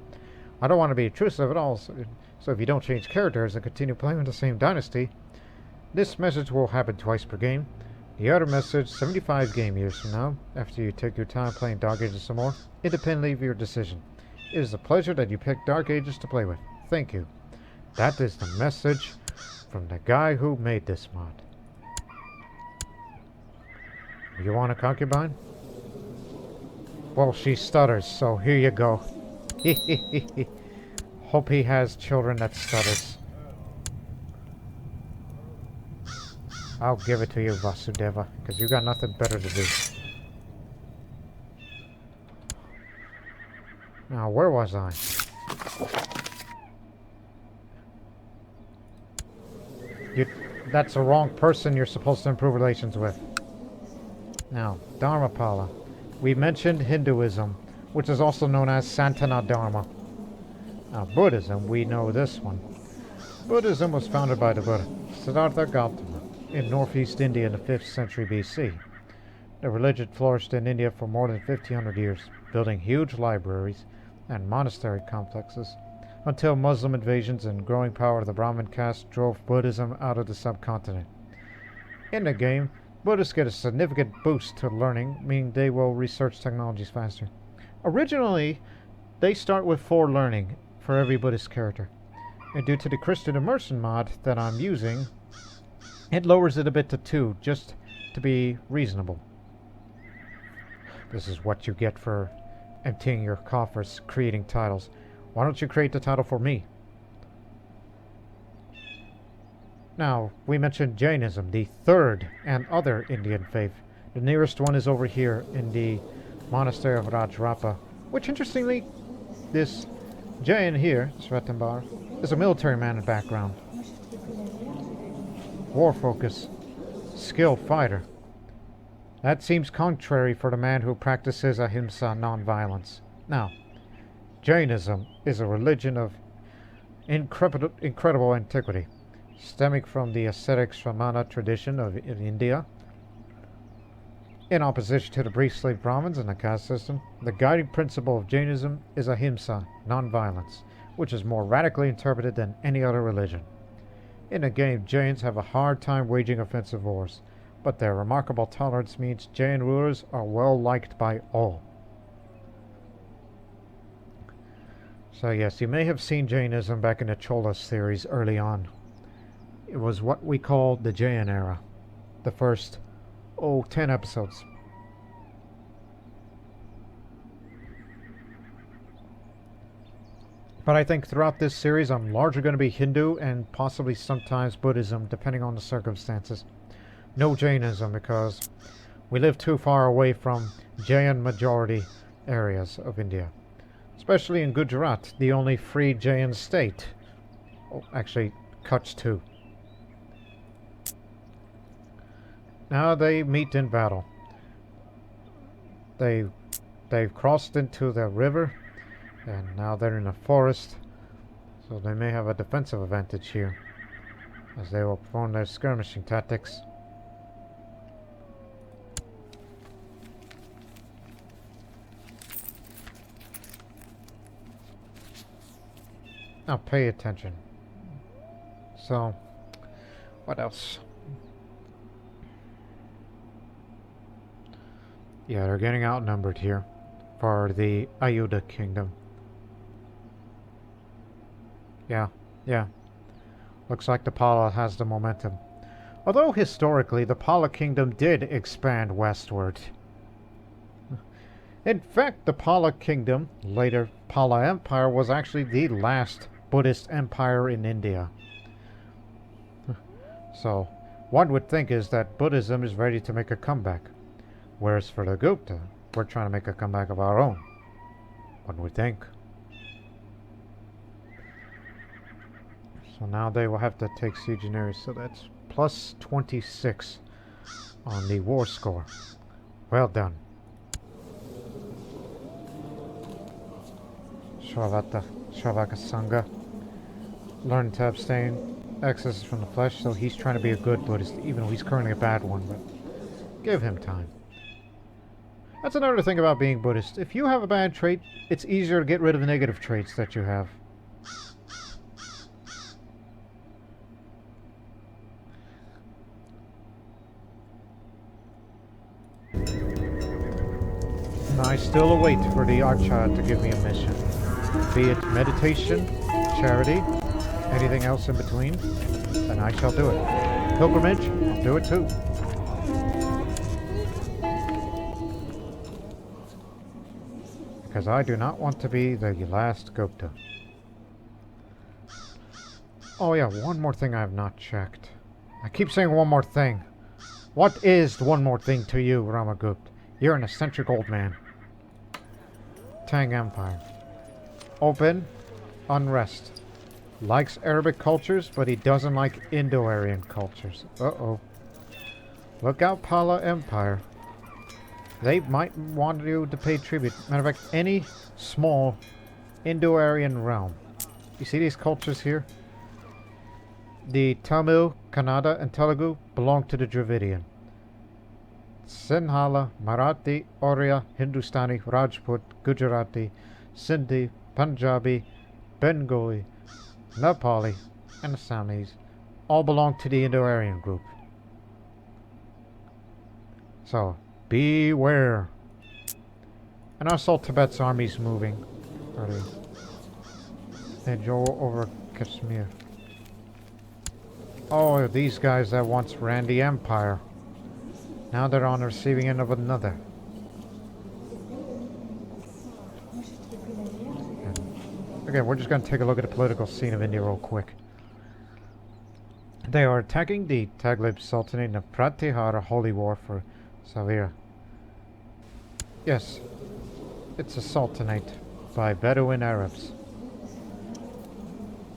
I don't want to be intrusive at all, so if you don't change characters and continue playing with the same dynasty, this message will happen twice per game. The other message 75 game years from now, after you take your time playing Dark Ages some more, independently of your decision. It is a pleasure that you picked Dark Ages to play with. Thank you. That is the message from the guy who made this mod. You want a concubine? Well, she stutters, so here you go. Hope he has children that stutters. I'll give it to you, Vasudeva, because you got nothing better to do. Now, where was I? That's the wrong person you're supposed to improve relations with. Now, Dharmapala. We mentioned Hinduism, which is also known as Santana Dharma. Now, Buddhism, we know this one. Buddhism was founded by the Buddha, Siddhartha Gautama, in northeast India in the 5th century BC. The religion flourished in India for more than 1,500 years, building huge libraries and monastery complexes, until Muslim invasions and growing power of the Brahmin caste drove Buddhism out of the subcontinent. In the game, Buddhists get a significant boost to learning, meaning they will research technologies faster. Originally, they start with 4 learning for every Buddhist character, and due to the Christian immersion mod that I'm using, it lowers it a bit to 2, just to be reasonable. This is what you get for emptying your coffers, creating titles. Why don't you create the title for me? Now, we mentioned Jainism, the 3rd and other Indian faith. The nearest one is over here in the monastery of Rajrapa, which interestingly, this Jain here, Svetambar, is a military man in background. War focus, skilled fighter. That seems contrary for the man who practices ahimsa, non-violence. Now, Jainism is a religion of incredible antiquity, stemming from the ascetic Shramana tradition in India. In opposition to the priestly Brahmins and the caste system, the guiding principle of Jainism is ahimsa, non-violence, which is more radically interpreted than any other religion. In the game, Jains have a hard time waging offensive wars, but their remarkable tolerance means Jain rulers are well liked by all. So yes, you may have seen Jainism back in the Chola series early on. It was what we call the Jain era. The first, 10 episodes. But I think throughout this series I'm largely going to be Hindu and possibly sometimes Buddhism, depending on the circumstances. No Jainism, because we live too far away from Jain majority areas of India. Especially in Gujarat, the only free Jain state. Oh, actually, Kutch too. Now they meet in battle. They've crossed into the river, and now they're in a forest, so they may have a defensive advantage here, as they will perform their skirmishing tactics. Now pay attention. So, what else? Yeah, they're getting outnumbered here for the Advaita Kingdom. Yeah. Looks like the Pala has the momentum. Although historically, the Pala Kingdom did expand westward. In fact, the Pala Kingdom, later Pala Empire, was actually the last Buddhist empire in India. So, one would think is that Buddhism is ready to make a comeback. Whereas for the Gupta, we're trying to make a comeback of our own. One would think. So now they will have to take siege in areas. So that's plus 26 on the war score. Well done. Shravaka Sangha. Learn to abstain excesses from the flesh, so he's trying to be a good Buddhist, even though he's currently a bad one, but give him time. That's another thing about being Buddhist. If you have a bad trait, it's easier to get rid of the negative traits that you have. And I still await for the Archa to give me a mission. Be it meditation, charity, anything else in between, then I shall do it. Pilgrimage, I'll do it too. Because I do not want to be the last Gupta. Oh yeah, one more thing I have not checked. I keep saying one more thing. What is one more thing to you, Ramagupta? You're an eccentric old man. Tang Empire. Open, unrest. Likes Arabic cultures, but he doesn't like Indo-Aryan cultures. Uh-oh. Look out, Pala Empire. They might want you to pay tribute. Matter of fact, any small Indo-Aryan realm. You see these cultures here? The Tamil, Kannada, and Telugu belong to the Dravidian. Sinhala, Marathi, Oriya, Hindustani, Rajput, Gujarati, Sindhi, Punjabi, Bengali, Nepali, and Assamese all belong to the Indo-Aryan group. So, beware. And I saw Tibet's armies moving earlier. They go over Kashmir. Oh, these guys that once ran the empire. Now they're on the receiving end of another. Again, we're just going to take a look at the political scene of India real quick. They are attacking the Taglib Sultanate in the Pratihara Holy War for Savira. Yes, it's a sultanate by Bedouin Arabs.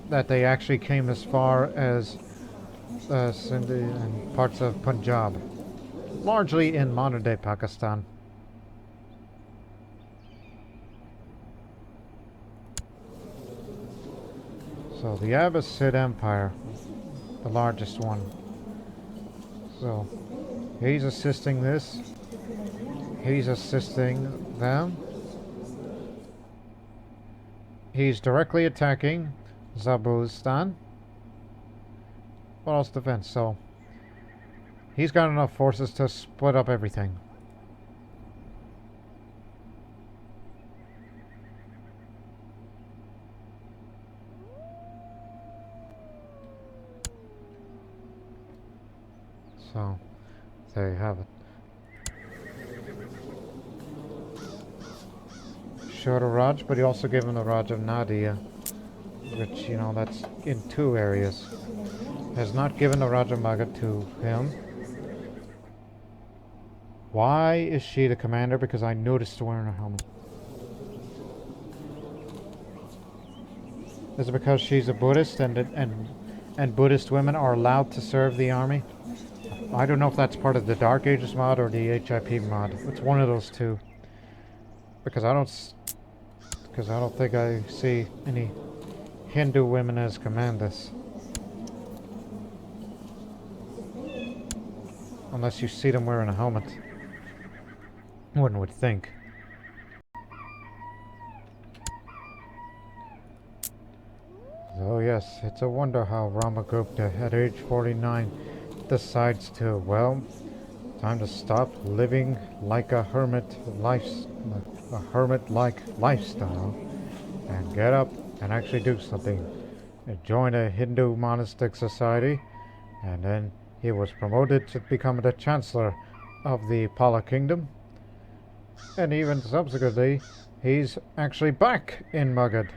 That they actually came as far as Sindhi and parts of Punjab. Largely in modern-day Pakistan. So the Abbasid Empire, the largest one. So he's assisting this. He's assisting them. He's directly attacking Zabulistan. What else defense? So he's got enough forces to split up everything. So, there you have it. Showed a Raj, but he also gave him the Raj of Nadia, which, you know, that's in 2 areas. Has not given the Raj of Magadha to him. Why is she the commander? Because I noticed her wearing a helmet. Is it because she's a Buddhist and Buddhist women are allowed to serve the army? I don't know if that's part of the Dark Ages mod or the HIP mod. It's one of those two. Because I don't think I see any Hindu women as commanders. Unless you see them wearing a helmet. One would think. Oh yes, it's a wonder how Ramagupta at age 49 decides to, well, time to stop living like a hermit-like lifestyle and get up and actually do something. Join a Hindu Monastic Society, and then he was promoted to become the Chancellor of the Pala Kingdom, and even subsequently he's actually back in Magadha,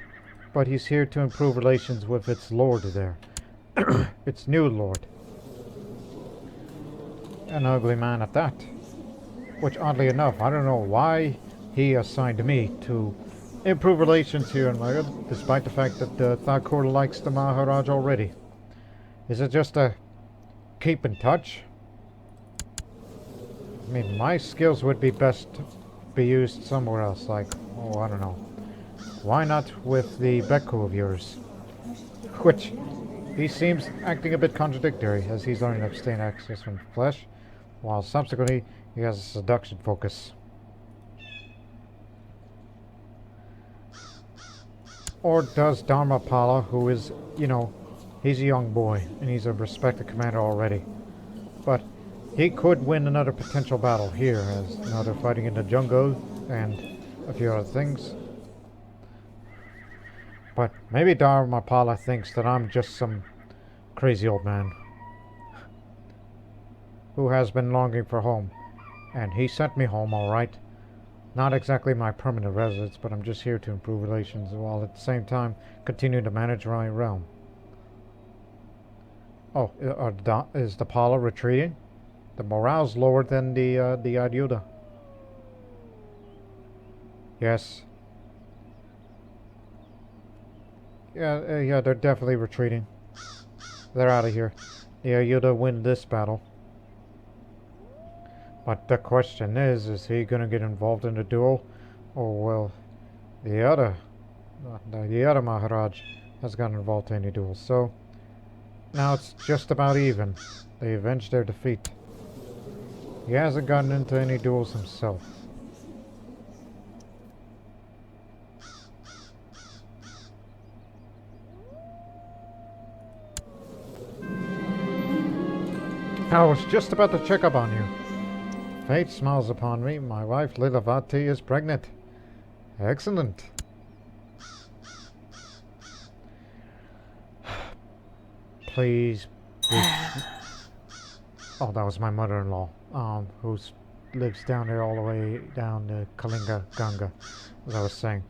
but he's here to improve relations with its lord there. Its new lord. an ugly man at that. Which, oddly enough, I don't know why he assigned me to improve relations here in Magadha, despite the fact that Thakur likes the Maharaj already. Is it just a keep in touch? I mean, my skills would be best be used somewhere else, like, oh, I don't know. Why not with the Beku of yours? Which, he seems acting a bit contradictory, as he's learning to abstain access from flesh, while subsequently he has a seduction focus. Or does Dharmapala, who is, you know, he's a young boy, and he's a respected commander already. But he could win another potential battle here, as now they're fighting in the jungle, and a few other things. But maybe Dharmapala thinks that I'm just some crazy old man who has been longing for home. And he sent me home, alright. Not exactly my permanent residence, but I'm just here to improve relations while at the same time continuing to manage my realm. Oh, is the Pala retreating? The morale's lower than the Advaita. Yes. Yeah, they're definitely retreating. They're out of here. The Advaita win this battle. But the question is he gonna get involved in the duel? Or will the other Maharaj has gotten involved in any duels? So, now it's just about even. They avenged their defeat. He hasn't gotten into any duels himself. I was just about to check up on you. Fate smiles upon me. My wife, Lilavati, is pregnant. Excellent. Please. Oh, that was my mother-in-law, who lives down there all the way down the Kalinga Ganga, as I was saying.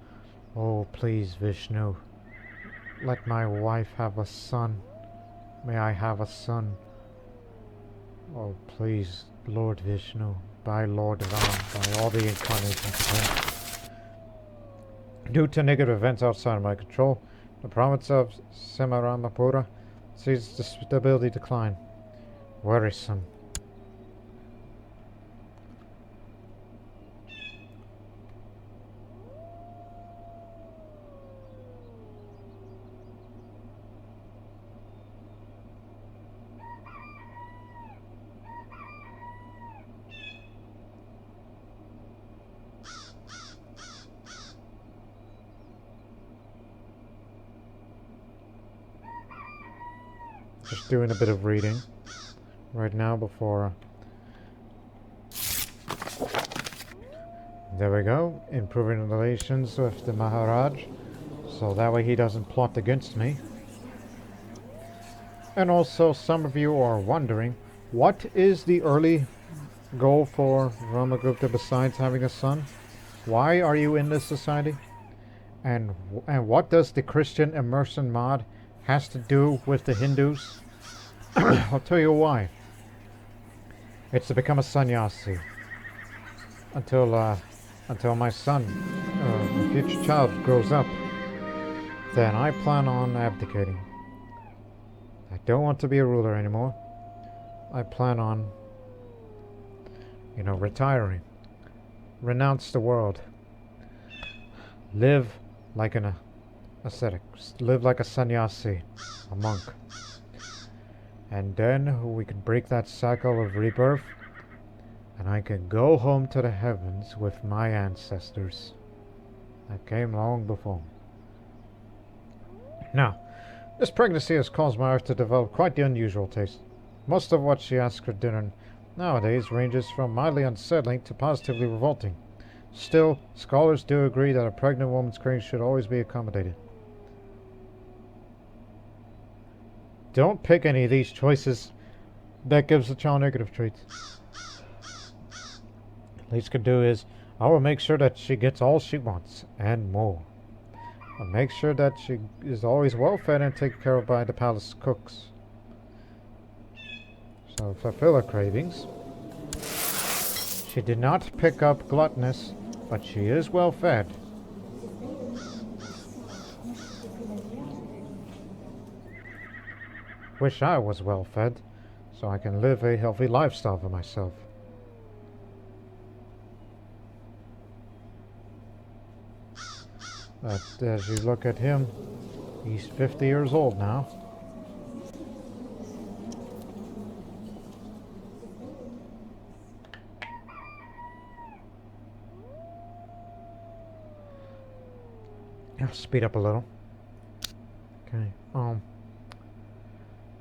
Oh, please, Vishnu. Let my wife have a son. May I have a son? Oh, please, Lord Vishnu, by Lord Ram, by all the incarnations of him. Due to negative events outside of my control, the province of Semaramapura sees the stability decline. Worrisome. Just doing a bit of reading right now before. There we go. Improving relations with the Maharaj, so that way he doesn't plot against me. And also, some of you are wondering, what is the early goal for Ramagupta besides having a son? Why are you in this society? And what does the Christian immersion mod has to do with the Hindus? I'll tell you why. It's to become a sannyasi. Until my son, the future child, grows up. Then I plan on abdicating. I don't want to be a ruler anymore. I plan on, retiring. Renounce the world. Live like an ascetic. Live like a sannyasi, a monk. And then we can break that cycle of rebirth, and I can go home to the heavens with my ancestors that came long before. Now, this pregnancy has caused my wife to develop quite the unusual taste. Most of what she asks for dinner nowadays ranges from mildly unsettling to positively revolting. Still, scholars do agree that a pregnant woman's cravings should always be accommodated. Don't pick any of these choices that gives the child negative traits. Least can do is, I will make sure that she gets all she wants, and more. I'll make sure that she is always well fed and taken care of by the palace cooks. So fulfill her cravings. She did not pick up gluttonous, but she is well fed. Wish I was well fed, so I can live a healthy lifestyle for myself. But as you look at him, he's 50 years old now. I'll speed up a little. Okay,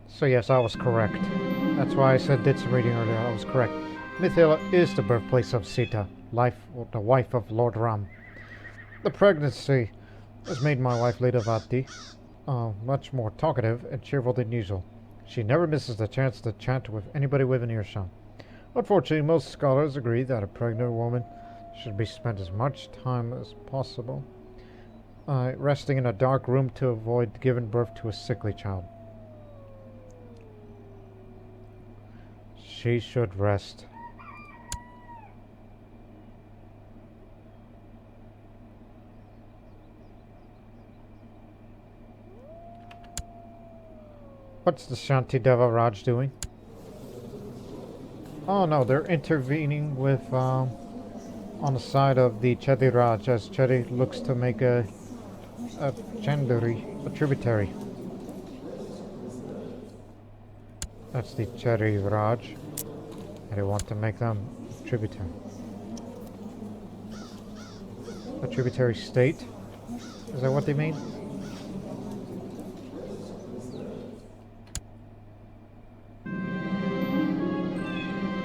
so yes, I was correct. That's why I said did some reading earlier. I was correct. Mithila is the birthplace of Sita, the wife of Lord Ram. The pregnancy has made my wife Tirabhukti much more talkative and cheerful than usual. She never misses the chance to chat with anybody within earshot. Unfortunately, most scholars agree that a pregnant woman should be spent as much time as possible resting in a dark room to avoid giving birth to a sickly child. She should rest. What's the Shantideva Raj doing? Oh no, they're intervening with on the side of the Chedi Raj as Chedi looks to make a tributary. That's the Chedi Raj. And they want to make them tributary. A tributary state? Is that what they mean?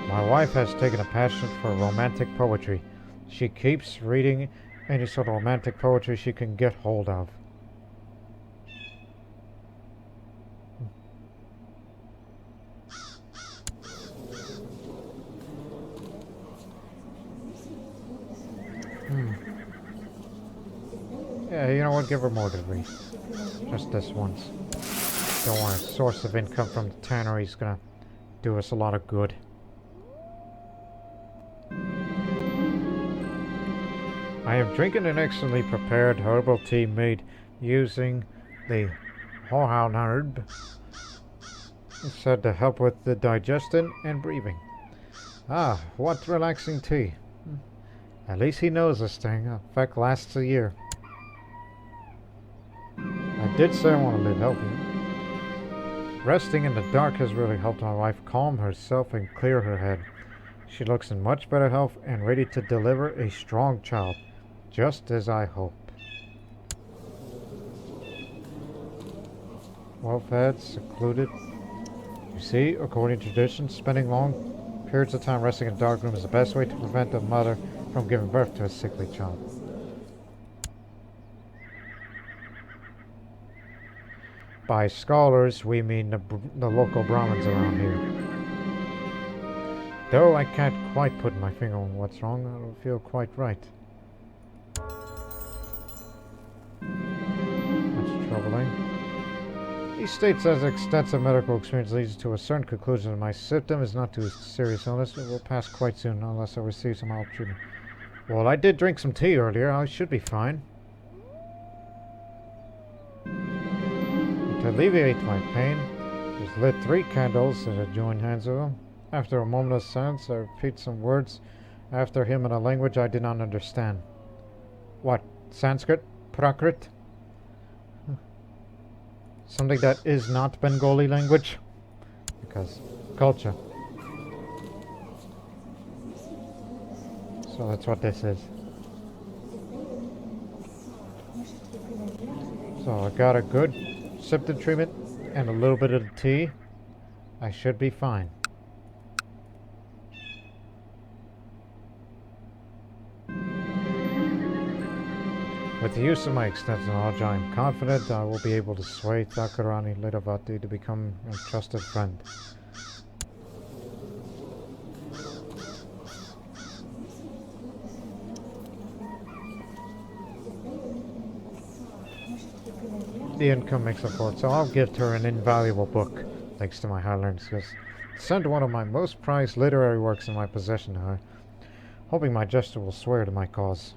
My wife has taken a passion for romantic poetry. She keeps reading any sort of romantic poetry she can get hold of. Yeah, you know what? Give her more to read. Just this once. Don't want a source of income from the tannery. Is gonna do us a lot of good. I am drinking an excellently prepared herbal tea made using the hohan herb. It's said to help with the digestion and breathing. Ah, what relaxing tea. At least he knows this thing. The effect lasts a year. I did say I want to live healthy. Resting in the dark has really helped my wife calm herself and clear her head. She looks in much better health and ready to deliver a strong child, just as I hope. Well fed, secluded. You see, according to tradition, spending long periods of time resting in a dark room is the best way to prevent a mother from giving birth to a sickly child. By scholars, we mean the local Brahmins around here. Though I can't quite put my finger on what's wrong, I don't feel quite right. That's troubling. He states as extensive medical experience leads to a certain conclusion that my symptom is not too serious illness. It will pass quite soon unless I receive some help treatment. Well, I did drink some tea earlier. I should be fine. To alleviate my pain, he's lit 3 candles and I joined hands with him. After a moment of silence, I repeat some words after him in a language I did not understand. What? Sanskrit? Prakrit? Something that is not Bengali language? Because culture. So that's what this is. So I got a good symptom treatment and a little bit of the tea. I should be fine. With the use of my extensive knowledge, I am confident I will be able to sway Thakur and Tirabhukti to become a trusted friend. The income makes up for it, so I'll gift her an invaluable book, thanks to my high learning skills. Send one of my most prized literary works in my possession to her. hoping my gesture will swear to my cause.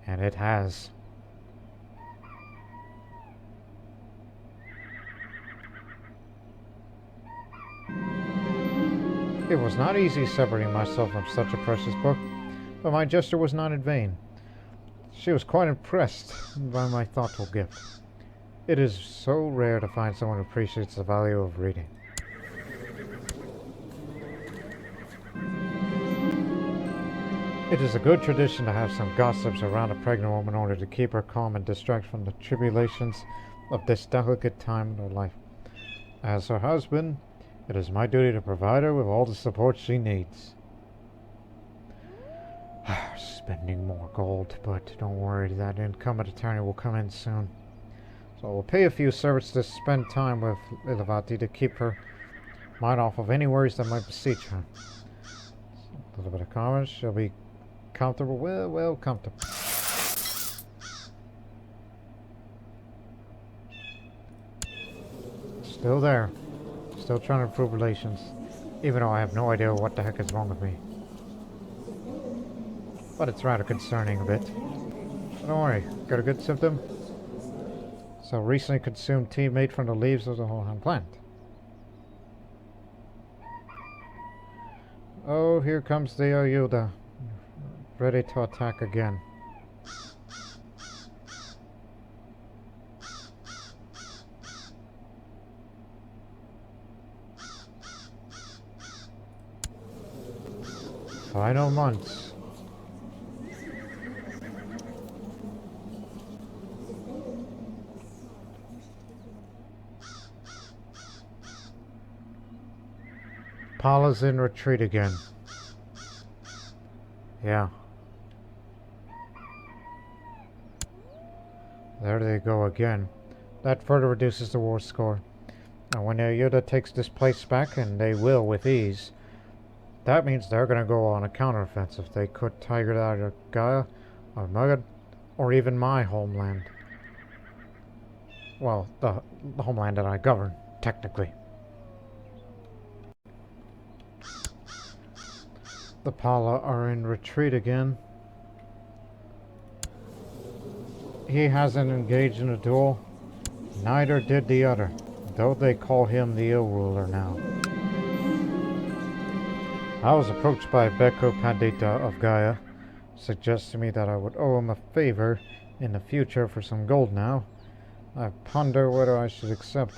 And it has. It was not easy separating myself from such a precious book, but my gesture was not in vain. She was quite impressed by my thoughtful gift. It is so rare to find someone who appreciates the value of reading. It is a good tradition to have some gossips around a pregnant woman in order to keep her calm and distract from the tribulations of this delicate time in her life. As her husband, it is my duty to provide her with all the support she needs. Spending more gold, but don't worry, that incumbent attorney will come in soon. So we'll pay a few servants to spend time with Ilavati to keep her mind off of any worries that might besiege her. A little bit of commerce, she'll be comfortable, well comfortable. Still there. Still trying to improve relations, even though I have no idea what the heck is wrong with me. But it's rather concerning a bit. But don't worry, got a good symptom? So recently consumed tea made from the leaves of the whole plant. Oh, here comes the Ayuda, ready to attack again. Final months. Pala's in retreat again. Yeah. There they go again. That further reduces the war score. And when Ayuda takes this place back, and they will with ease, that means they're going to go on a counteroffensive. They could target either Gaya or Magadha or even my homeland. Well, the homeland that I govern, technically. The Pala are in retreat again. He hasn't engaged in a duel. Neither did the other, though they call him the ill ruler now. I was approached by Beko Pandita of Gaya, suggesting me that I would owe him a favor in the future for some gold now. I ponder whether I should accept.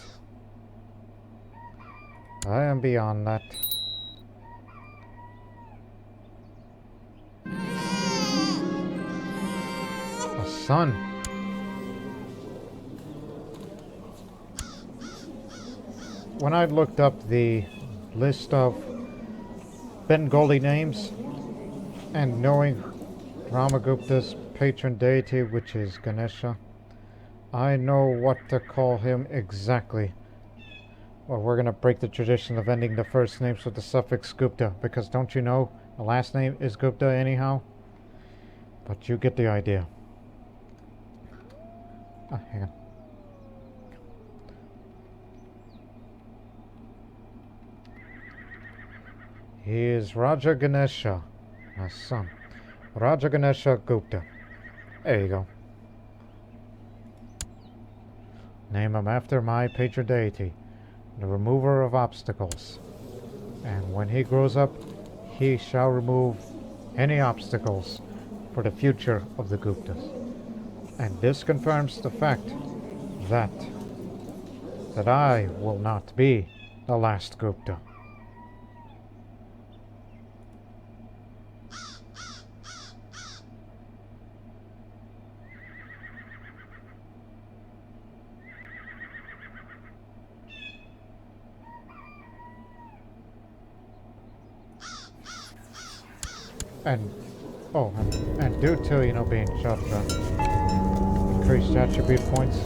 I am beyond that. A son. When I looked up the list of Bengali names, and knowing Ramagupta's patron deity, which is Ganesha, I know what to call him exactly. Well, we're going to break the tradition of ending the first names with the suffix Gupta, because don't you know, the last name is Gupta anyhow? But you get the idea. Hang on. He is Raja Ganesha, my son. Raja Ganesha Gupta. There you go. Name him after my patron deity, the remover of obstacles. And when he grows up, he shall remove any obstacles for the future of the Guptas. And this confirms the fact that I will not be the last Gupta. And due to, being Kshatriya, increased attribute points,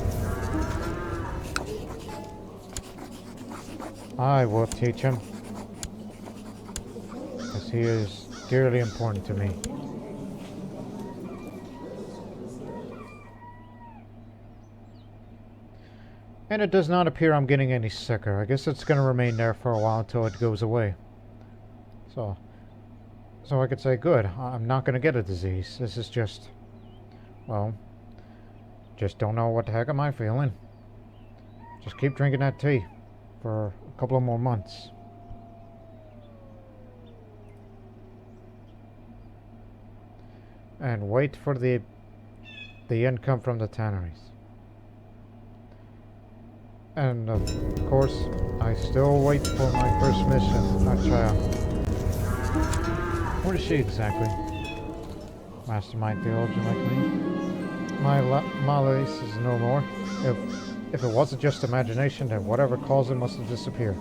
I will teach him, because he is dearly important to me. And it does not appear I'm getting any sicker. I guess it's going to remain there for a while until it goes away. So, So I could say, good, I'm not going to get a disease. This is just, well, just don't know what the heck am I feeling. Just keep drinking that tea for a couple of more months. And wait for the income from the tanneries. And of course, I still wait for my first mission. Where is she exactly? Mastermind theologian like me. My malaise is no more. If it wasn't just imagination, then whatever caused it must have disappeared.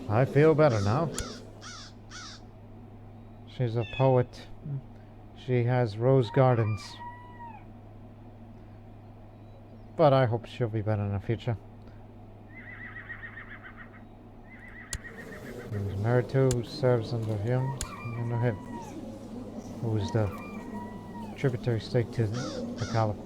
I feel better now. She's a poet. She has rose gardens. But I hope she'll be better in the future. Who's married to, who serves under him, who is the tributary state to the Caliph.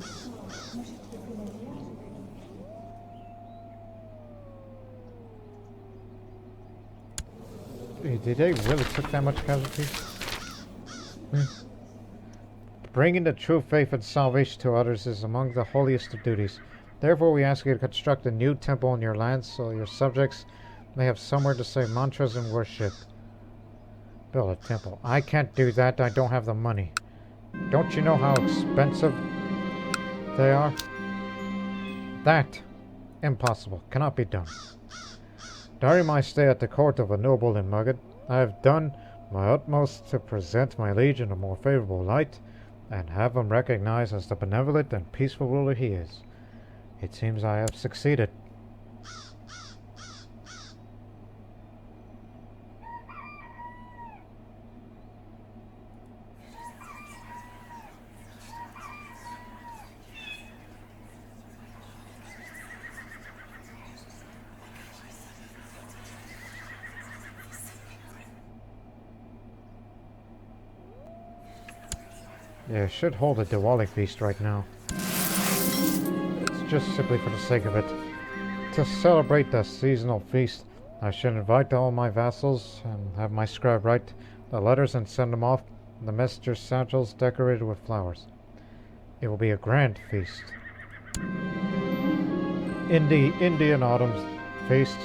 Did they really took that much casualties? Bringing the true faith and salvation to others is among the holiest of duties. Therefore, we ask you to construct a new temple in your lands so your subjects may have somewhere to say mantras and worship. Build a temple. I can't do that. I don't have the money. Don't you know how expensive they are? That, impossible. Cannot be done. During my stay at the court of a noble in Magadha, I have done my utmost to present my liege in a more favorable light, and have him recognized as the benevolent and peaceful ruler he is. It seems I have succeeded. Yeah, I should hold a Diwali feast right now. It's just simply for the sake of it. To celebrate the seasonal feast, I should invite all my vassals and have my scribe write the letters and send them off in the messenger's satchels decorated with flowers. It will be a grand feast. In the Indian autumn feast,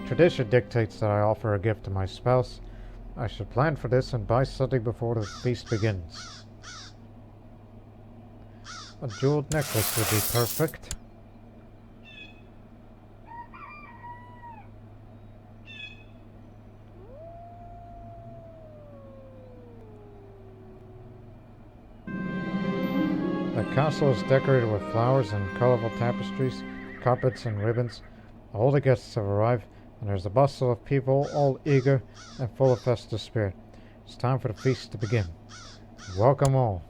tradition dictates that I offer a gift to my spouse. I should plan for this and buy something before the feast begins. A jeweled necklace would be perfect. The castle is decorated with flowers and colorful tapestries, carpets and ribbons. All the guests have arrived, and there's a bustle of people, all eager and full of festive spirit. It's time for the feast to begin. Welcome all.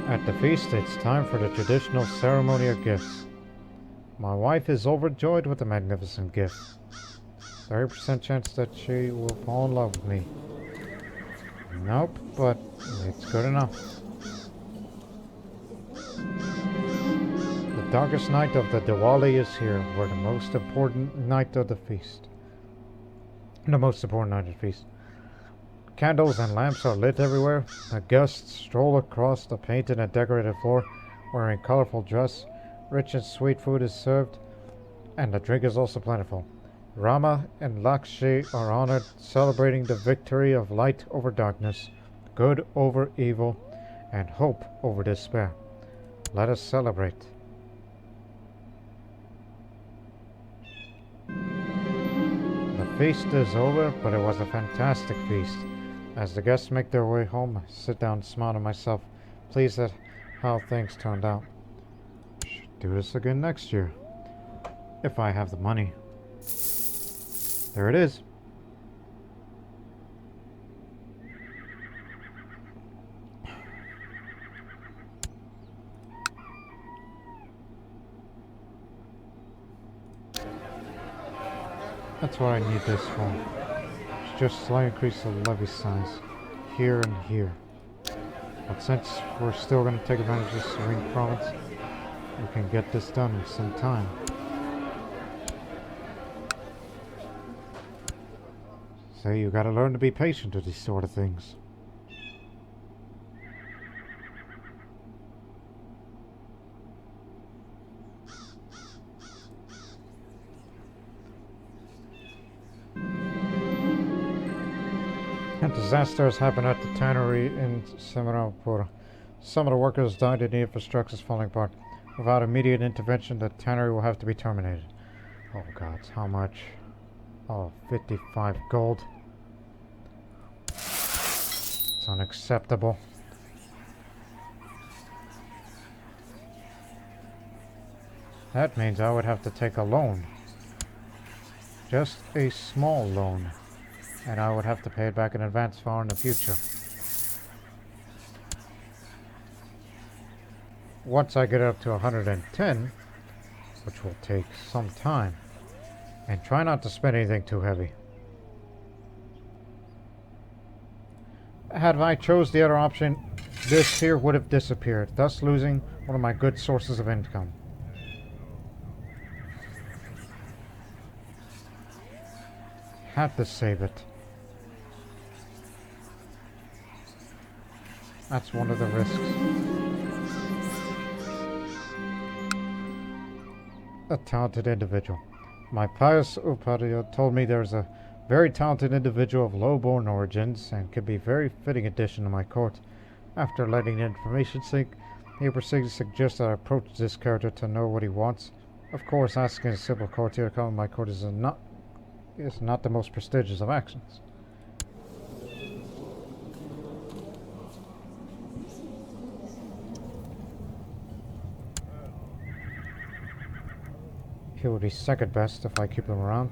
At the feast, it's time for the traditional ceremony of gifts. My wife is overjoyed with the magnificent gift. 30% chance that she will fall in love with me. Nope, but it's good enough. The darkest night of the Diwali is here, where the most important night of the feast. The most important night of the feast. Candles and lamps are lit everywhere. The guests stroll across the painted and decorated floor, wearing colorful dress. Rich and sweet food is served, and the drink is also plentiful. Rama and Lakshmi are honored, celebrating the victory of light over darkness, good over evil, and hope over despair. Let us celebrate. The feast is over, but it was a fantastic feast. As the guests make their way home, I sit down and smile to myself, pleased at how things turned out. Should do this again next year, if I have the money. There it is. That's what I need this for. just slightly increase the levy size here and here. But since we're still going to take advantage of Serene Province, we can get this done in some time. So you gotta learn to be patient with these sort of things. A disaster has happened at the tannery in Semarapur. Some of the workers died and the infrastructure is falling apart. Without immediate intervention, the tannery will have to be terminated. Oh God, how much? Oh, 55 gold. It's unacceptable. That means I would have to take a loan. Just a small loan. And I would have to pay it back in advance far in the future. Once I get up to 110, which will take some time, and try not to spend anything too heavy. Had I chose the other option, this here would have disappeared, thus losing one of my good sources of income. Have to save it. That's one of the risks. A talented individual. My pious Upadhyaya told me there's a very talented individual of low-born origins and could be a very fitting addition to my court. After letting the information sink, he proceeded to suggest that I approach this character to know what he wants. Of course, asking a simple courtier to come to my court is not the most prestigious of actions. He would be second best if I keep him around.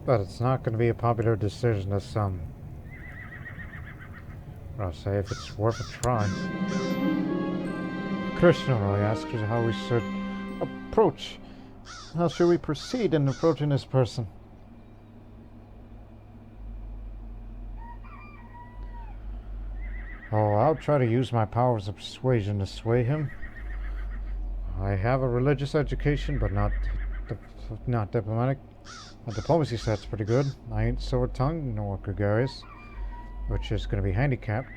But it's not going to be a popular decision to some. But I'll say if it's worth a try. Krishna Roy asks how we should approach. How should we proceed in approaching this person? Oh, I'll try to use my powers of persuasion to sway him. I have a religious education, but not diplomatic. My diplomacy set's pretty good. I ain't sword-tongued nor gregarious, which is going to be handicapped.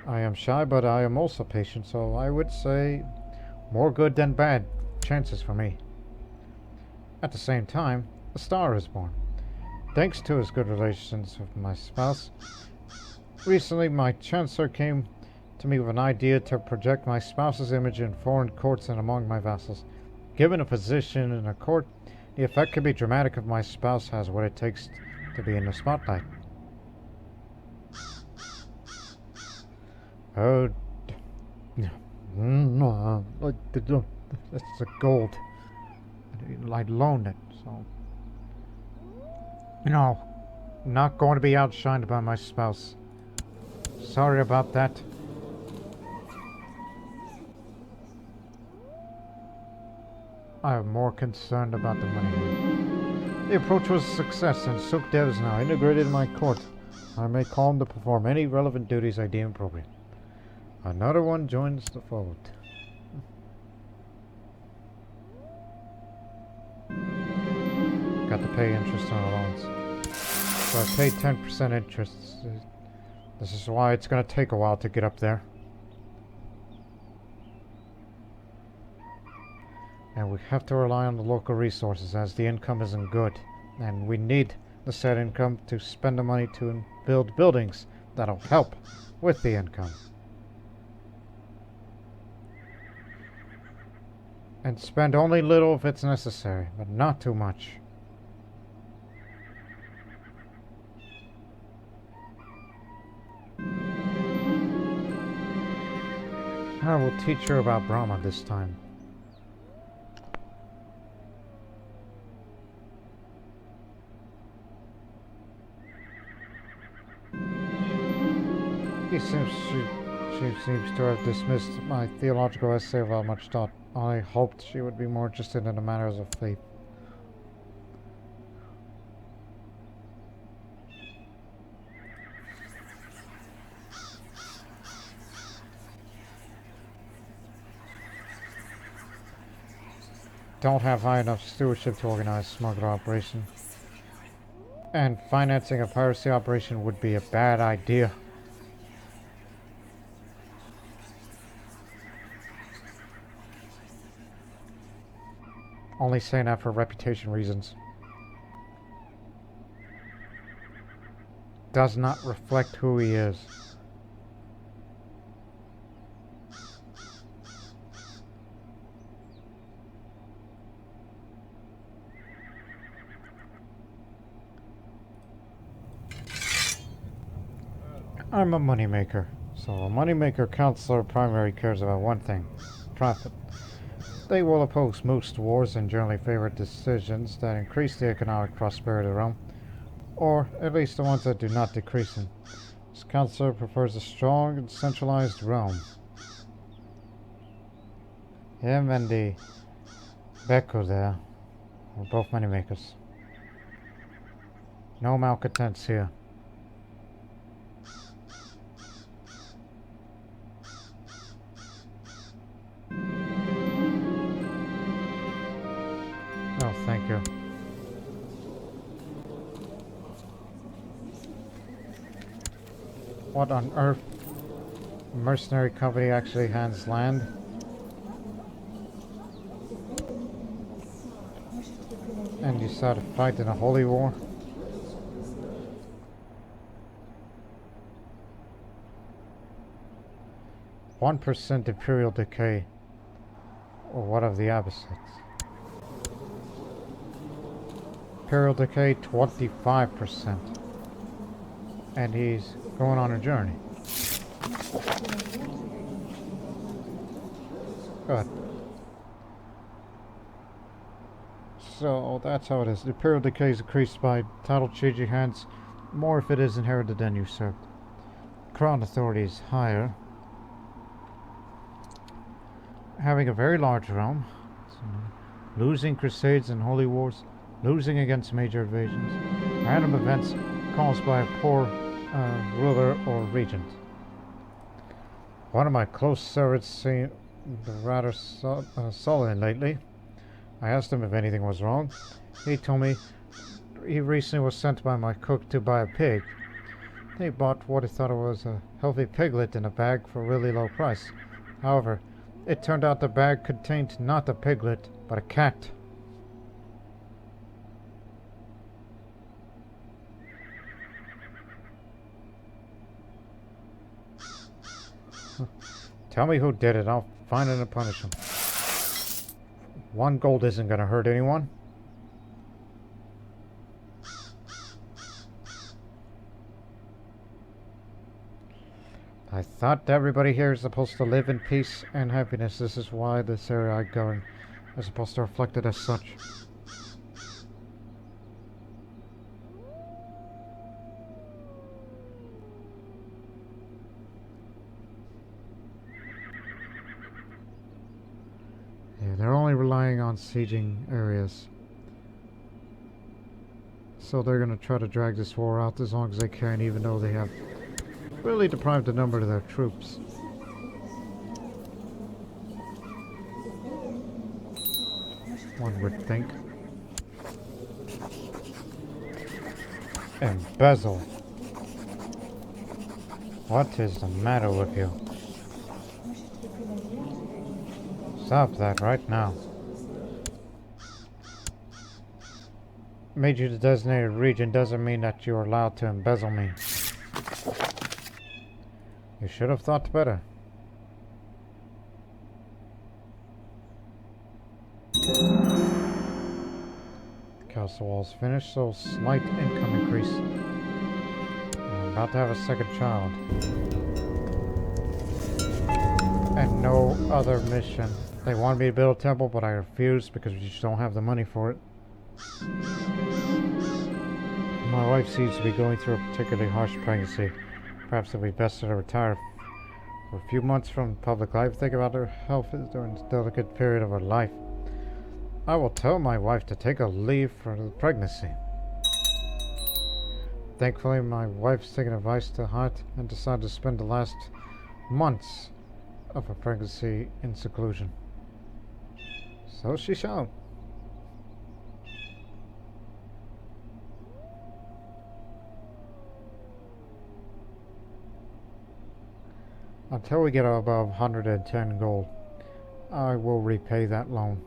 I am shy, but I am also patient, so I would say more good than bad chances for me. At the same time, a star is born. Thanks to his good relations with my spouse. Recently, my chancellor came to me with an idea to project my spouse's image in foreign courts and among my vassals. Given a position in a court, the effect could be dramatic if my spouse has what it takes to be in the spotlight. Oh, no, that's a gold. I loaned it, so not going to be outshined by my spouse. Sorry about that. I am more concerned about the money here. The approach was a success, and Sukhdev is now integrated in my court. I may call him to perform any relevant duties I deem appropriate. Another one joins the fold. Got to pay interest on loans. So I paid 10% interest. This is why it's going to take a while to get up there. And we have to rely on the local resources as the income isn't good. And we need the said income to spend the money to build buildings that'll help with the income. And spend only little if it's necessary, but not too much. I will teach her about Brahma this time. She seems to have dismissed my theological essay without much thought. I hoped she would be more interested in the matters of faith. don't have high enough stewardship to organize smuggler operation. And financing a piracy operation would be a bad idea. Only saying that for reputation reasons. Does not reflect who he is. I'm a moneymaker. So a moneymaker counselor primary cares about one thing: profit. They will oppose most wars and generally favor decisions that increase the economic prosperity of the realm, or at least the ones that do not decrease it. This counselor prefers a strong and centralized realm. Him and the Beko there were both moneymakers. No malcontents here. Oh, thank you. What on earth? A mercenary company actually hands land? And you start a fight in a holy war? %1 Imperial decay. Or what of the opposites? Imperial decay 25%. And he's going on a journey. Good. So that's how it is. The Imperial decay is increased by title changing hands, more if it is inherited than usurped. Crown authority is higher. Having a very large realm, so losing crusades and holy wars, losing against major invasions, random events caused by a poor ruler or regent. One of my close servants seemed rather sullen lately. I asked him if anything was wrong. He told me he recently was sent by my cook to buy a pig. He bought what he thought was a healthy piglet in a bag for a really low price. However, it turned out the bag contained not a piglet, but a cat. Tell me who did it. I'll find it and punish him. 1 gold isn't going to hurt anyone. I thought everybody here is supposed to live in peace and happiness. This is why this area I govern is supposed to reflect it as such. Yeah, they're only relying on sieging areas. So they're going to try to drag this war out as long as they can, even though they have really deprived a number of their troops. One would think. Embezzle. What is the matter with you? Stop that right now. Made you the designated region doesn't mean that you're allowed to embezzle me. You should have thought better. Castle walls finished, so slight income increase. I'm about to have a second child. And no other mission. They wanted me to build a temple, but I refused because we just don't have the money for it. My wife seems to be going through a particularly harsh pregnancy. Perhaps it would be best to retire for a few months from public life. Think about her health during this delicate period of her life. I will tell my wife to take a leave for the pregnancy. Thankfully, my wife's taken advice to heart and decided to spend the last months of her pregnancy in seclusion. So she shall. Until we get above 110 gold, I will repay that loan.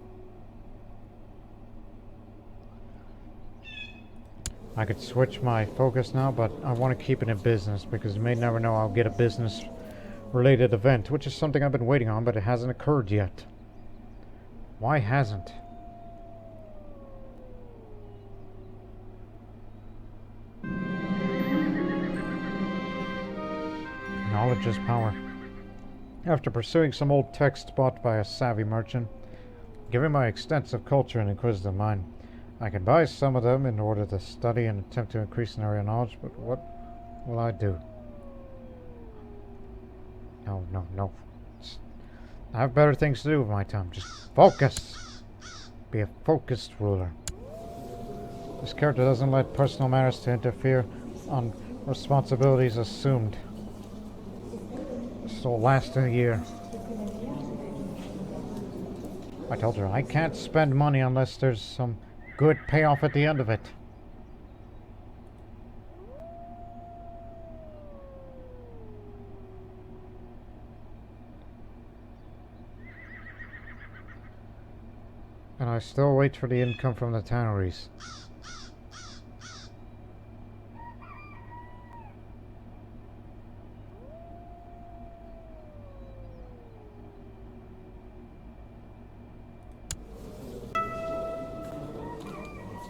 I could switch my focus now, but I want to keep it in business because you may never know I'll get a business related event, which is something I've been waiting on, but it hasn't occurred yet. Why hasn't? Knowledge is power. After pursuing some old texts bought by a savvy merchant, given my extensive culture and inquisitive mind, I can buy some of them in order to study and attempt to increase in area knowledge, but what will I do? No. I have better things to do with my time. Just focus. Be a focused ruler. This character doesn't let personal matters to interfere on responsibilities assumed. This will last a year. I told her I can't spend money unless there's some good payoff at the end of it. And I still wait for the income from the tanneries.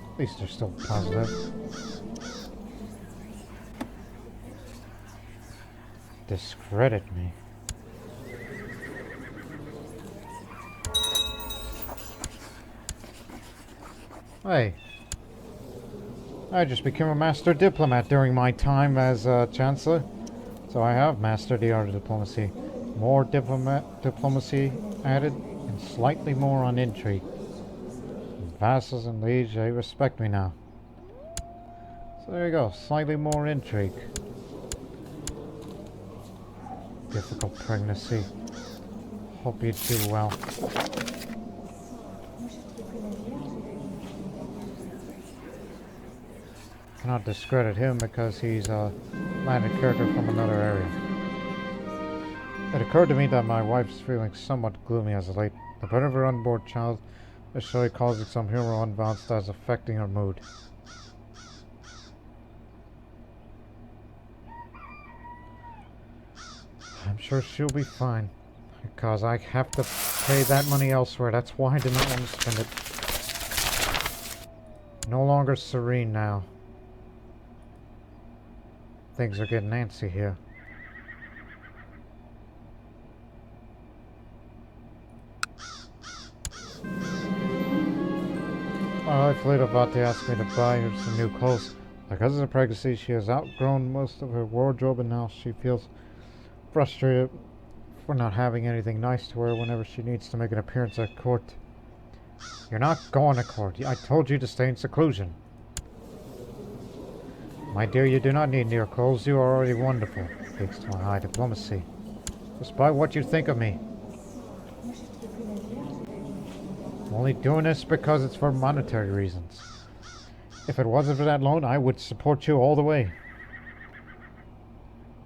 At least they're still positive. Discredit me. Hey. I just became a master diplomat during my time as Chancellor. So I have mastered the art of diplomacy. More diplomacy added, and slightly more on intrigue. Vassals and liege, they respect me now. So there you go, slightly more intrigue. Difficult pregnancy. Hope you do well. Cannot discredit him because he's a landed character from another area. It occurred to me that my wife's feeling somewhat gloomy as of late. The birth of her unborn child is surely causing some humor unbalanced that is affecting her mood. I'm sure she'll be fine, because I have to pay that money elsewhere. That's why I did not want to spend it. No longer serene now. Things are getting antsy here. My wife Later Gupta asked me to buy her some new clothes. Because of the pregnancy, she has outgrown most of her wardrobe, and now she feels frustrated for not having anything nice to wear whenever she needs to make an appearance at court. You're not going to court. I told you to stay in seclusion. My dear, you do not need new clothes. You are already wonderful, thanks to my high diplomacy. Just buy what you think of me. I'm only doing this because it's for monetary reasons. If it wasn't for that loan, I would support you all the way.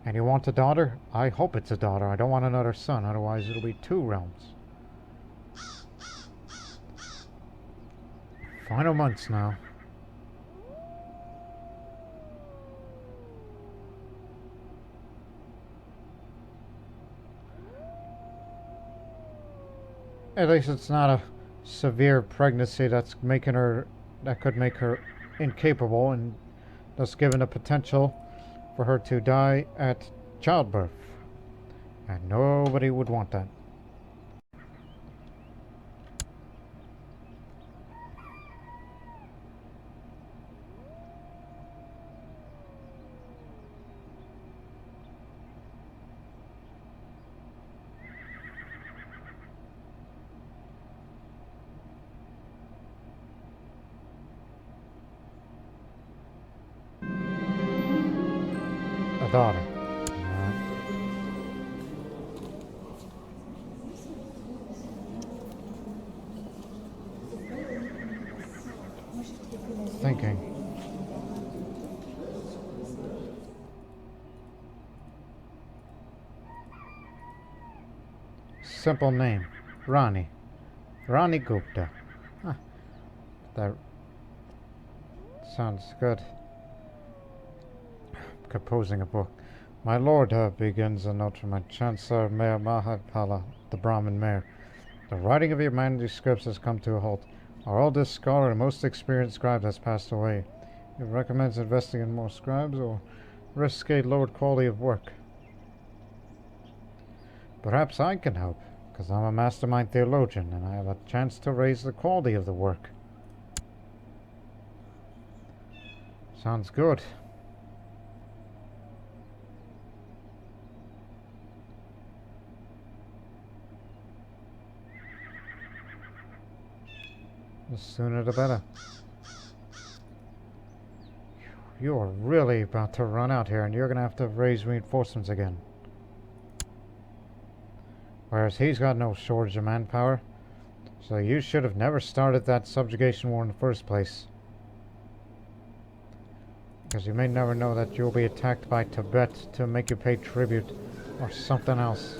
And you want a daughter? I hope it's a daughter. I don't want another son, otherwise it'll be 2 realms. Final months now. At least it's not a severe pregnancy that could make her incapable, and thus given the potential for her to die at childbirth. And nobody would want that. A daughter. Thinking. simple name. Rani. Rani Gupta. Huh. That sounds good. Composing a book. My lord, begins a note from my Chancellor Mayor Mahapala, the Brahmin mayor. The writing of your manuscripts has come to a halt. Our oldest scholar and most experienced scribe has passed away. He recommends investing in more scribes or risk a lowered quality of work. Perhaps I can help, because I'm a mastermind theologian and I have a chance to raise the quality of the work. Sounds good. The sooner the better. You're really about to run out here and you're going to have to raise reinforcements again. Whereas he's got no shortage of manpower. So you should have never started that subjugation war in the first place. Because you may never know that you'll be attacked by Tibet to make you pay tribute or something else.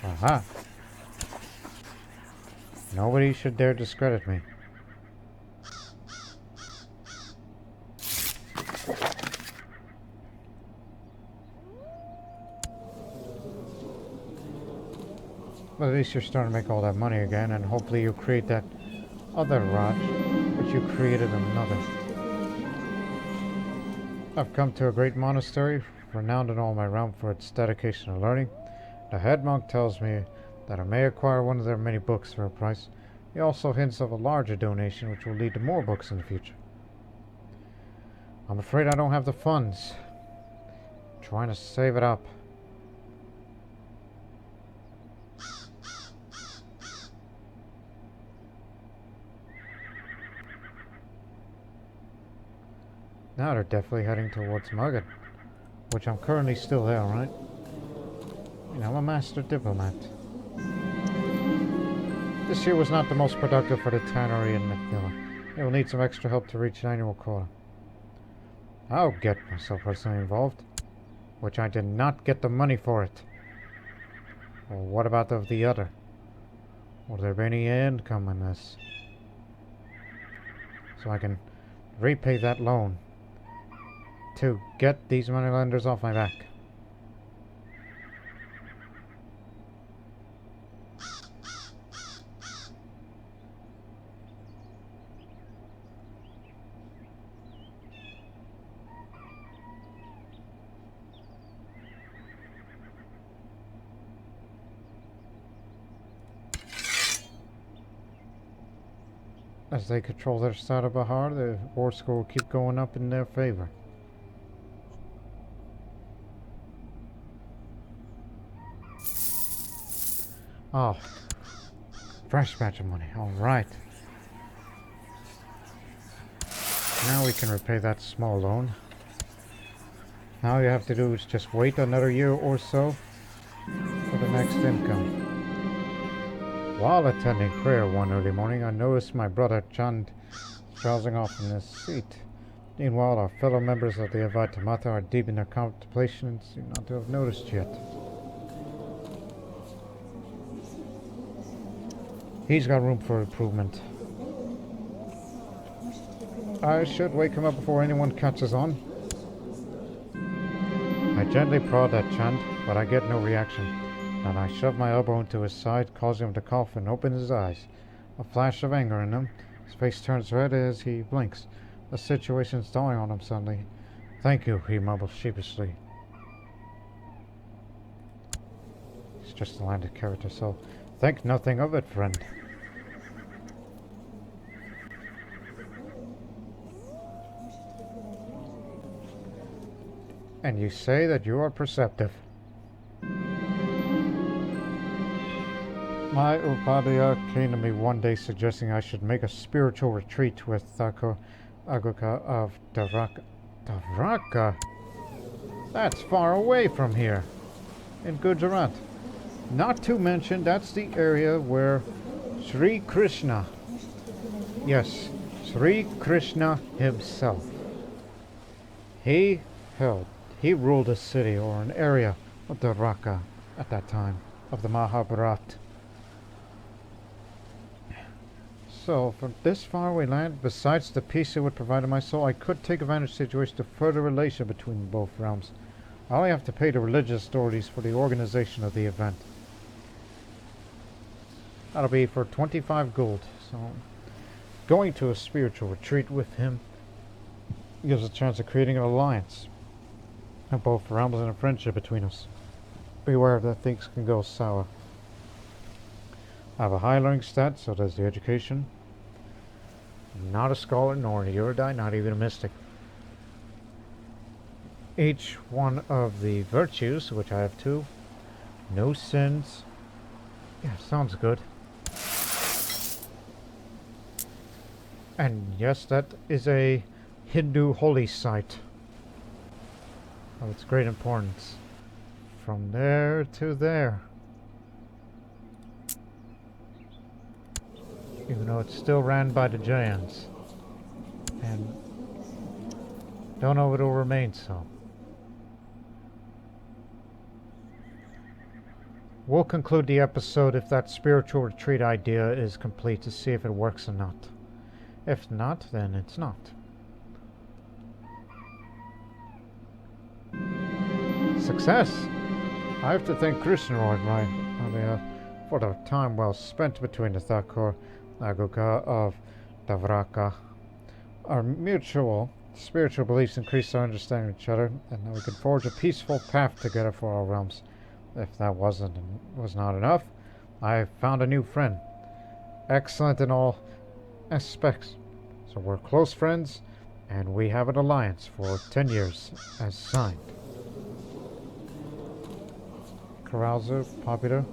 Aha! Nobody should dare discredit me. But at least you're starting to make all that money again, and hopefully you create that other Raj, which you created another. I've come to a great monastery, renowned in all my realm for its dedication to learning. The head monk tells me that I may acquire one of their many books for a price. He also hints of a larger donation which will lead to more books in the future. I'm afraid I don't have the funds. I'm trying to save it up. Now they're definitely heading towards Magadha, which I'm currently still there, right? I'm a master diplomat. This year was not the most productive for the tannery in Mithila. It will need some extra help to reach an annual quota. I'll get myself personally involved, which I did not get the money for it. Well, what about the other? Will there be any income in this? So I can repay that loan to get these moneylenders off my back. As they control their side of Bihar, the war score will keep going up in their favor. Oh, fresh batch of money. Alright. Now we can repay that small loan. Now all you have to do is just wait another year or so for the next income. While attending prayer one early morning, I noticed my brother Chand drowsing off in his seat. Meanwhile, our fellow members of the Advaita Matha are deep in their contemplation and seem not to have noticed yet. He's got room for improvement. I should wake him up before anyone catches on. I gently prod at Chand, but I get no reaction. Then I shove my elbow into his side, causing him to cough and open his eyes. A flash of anger in him. His face turns red as he blinks. The situation's dawning on him suddenly. "Thank you," he mumbles sheepishly. It's just a landed character, so think nothing of it, friend. And you say that you are perceptive. My Upadhyaya came to me one day suggesting I should make a spiritual retreat with Thakur Aguka of Davraka. Davraka? That's far away from here, in Gujarat. Not to mention, that's the area where Sri Krishna, yes, Sri Krishna himself, he ruled a city or an area of Dwarka at that time of the Mahabharata. So, from this faraway land, besides the peace it would provide to my soul, I could take advantage of the situation to further relation between both realms. I only have to pay the religious authorities for the organization of the event. That'll be for 25 gold. So, going to a spiritual retreat with him gives a chance of creating an alliance of both realms and a friendship between us. Beware that things can go sour. I have a high learning stat, so does the education. Not a scholar, nor an erudite, not even a mystic. Each one of the virtues, which I have 2, no sins. Yeah, sounds good. And yes, that is a Hindu holy site of its great importance. From there to there. Even though it's still ran by the Jains. And don't know if it'll remain so. We'll conclude the episode if that spiritual retreat idea is complete to see if it works or not. If not, then it's not. Success! I have to thank Krishnaroy for the time well spent between the Thakur Aguka of Davraka. Our mutual spiritual beliefs increased our understanding of each other, and that we could forge a peaceful path together for our realms. If that was not enough, I found a new friend. Excellent in all aspects. So we're close friends, and we have an alliance for 10 years, as signed. Carouser, popular.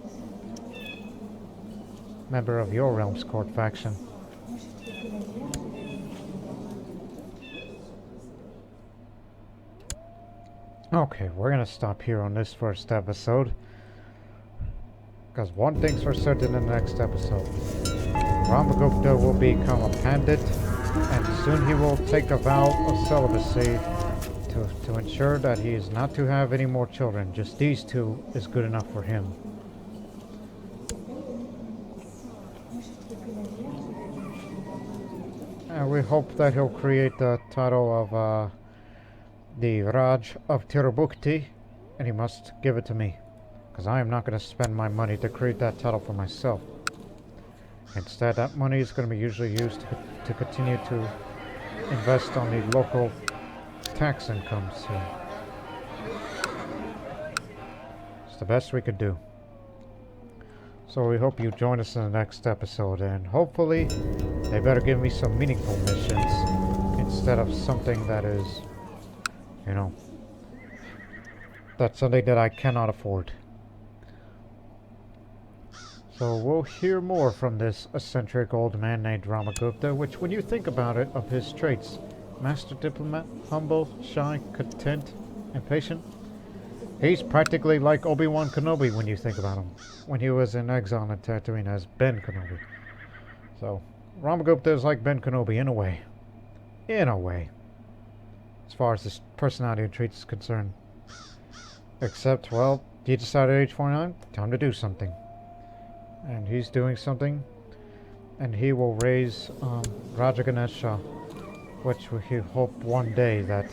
Member of your realm's court faction. Okay, we're gonna stop here on this first episode. Because one thing's for certain in the next episode. Ramagupta will become a pandit, and soon he will take a vow of celibacy to ensure that he is not to have any more children. Just these 2 is good enough for him. And we hope that he'll create the title of the Raj of Tirabhukti, and he must give it to me, because I am not going to spend my money to create that title for myself. Instead, that money is going to be usually used to continue to invest on the local tax incomes here. It's the best we could do. So we hope you join us in the next episode, and hopefully they better give me some meaningful missions instead of something that is, you know, that's something that I cannot afford. So we'll hear more from this eccentric old man named Ramagupta, which, when you think about it, of his traits: master diplomat, humble, shy, content, and patient. He's practically like Obi-Wan Kenobi when you think about him, when he was in exile in Tatooine as Ben Kenobi. So Ramagupta is like Ben Kenobi in a way. In a way. As far as his personality and traits is concerned. Except, well, he decided at age 49, time to do something. And he's doing something. And he will raise Raja Ganesha, which we hope one day that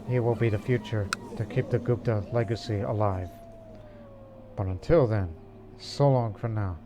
he will be the future to keep the Gupta legacy alive. But until then, so long for now.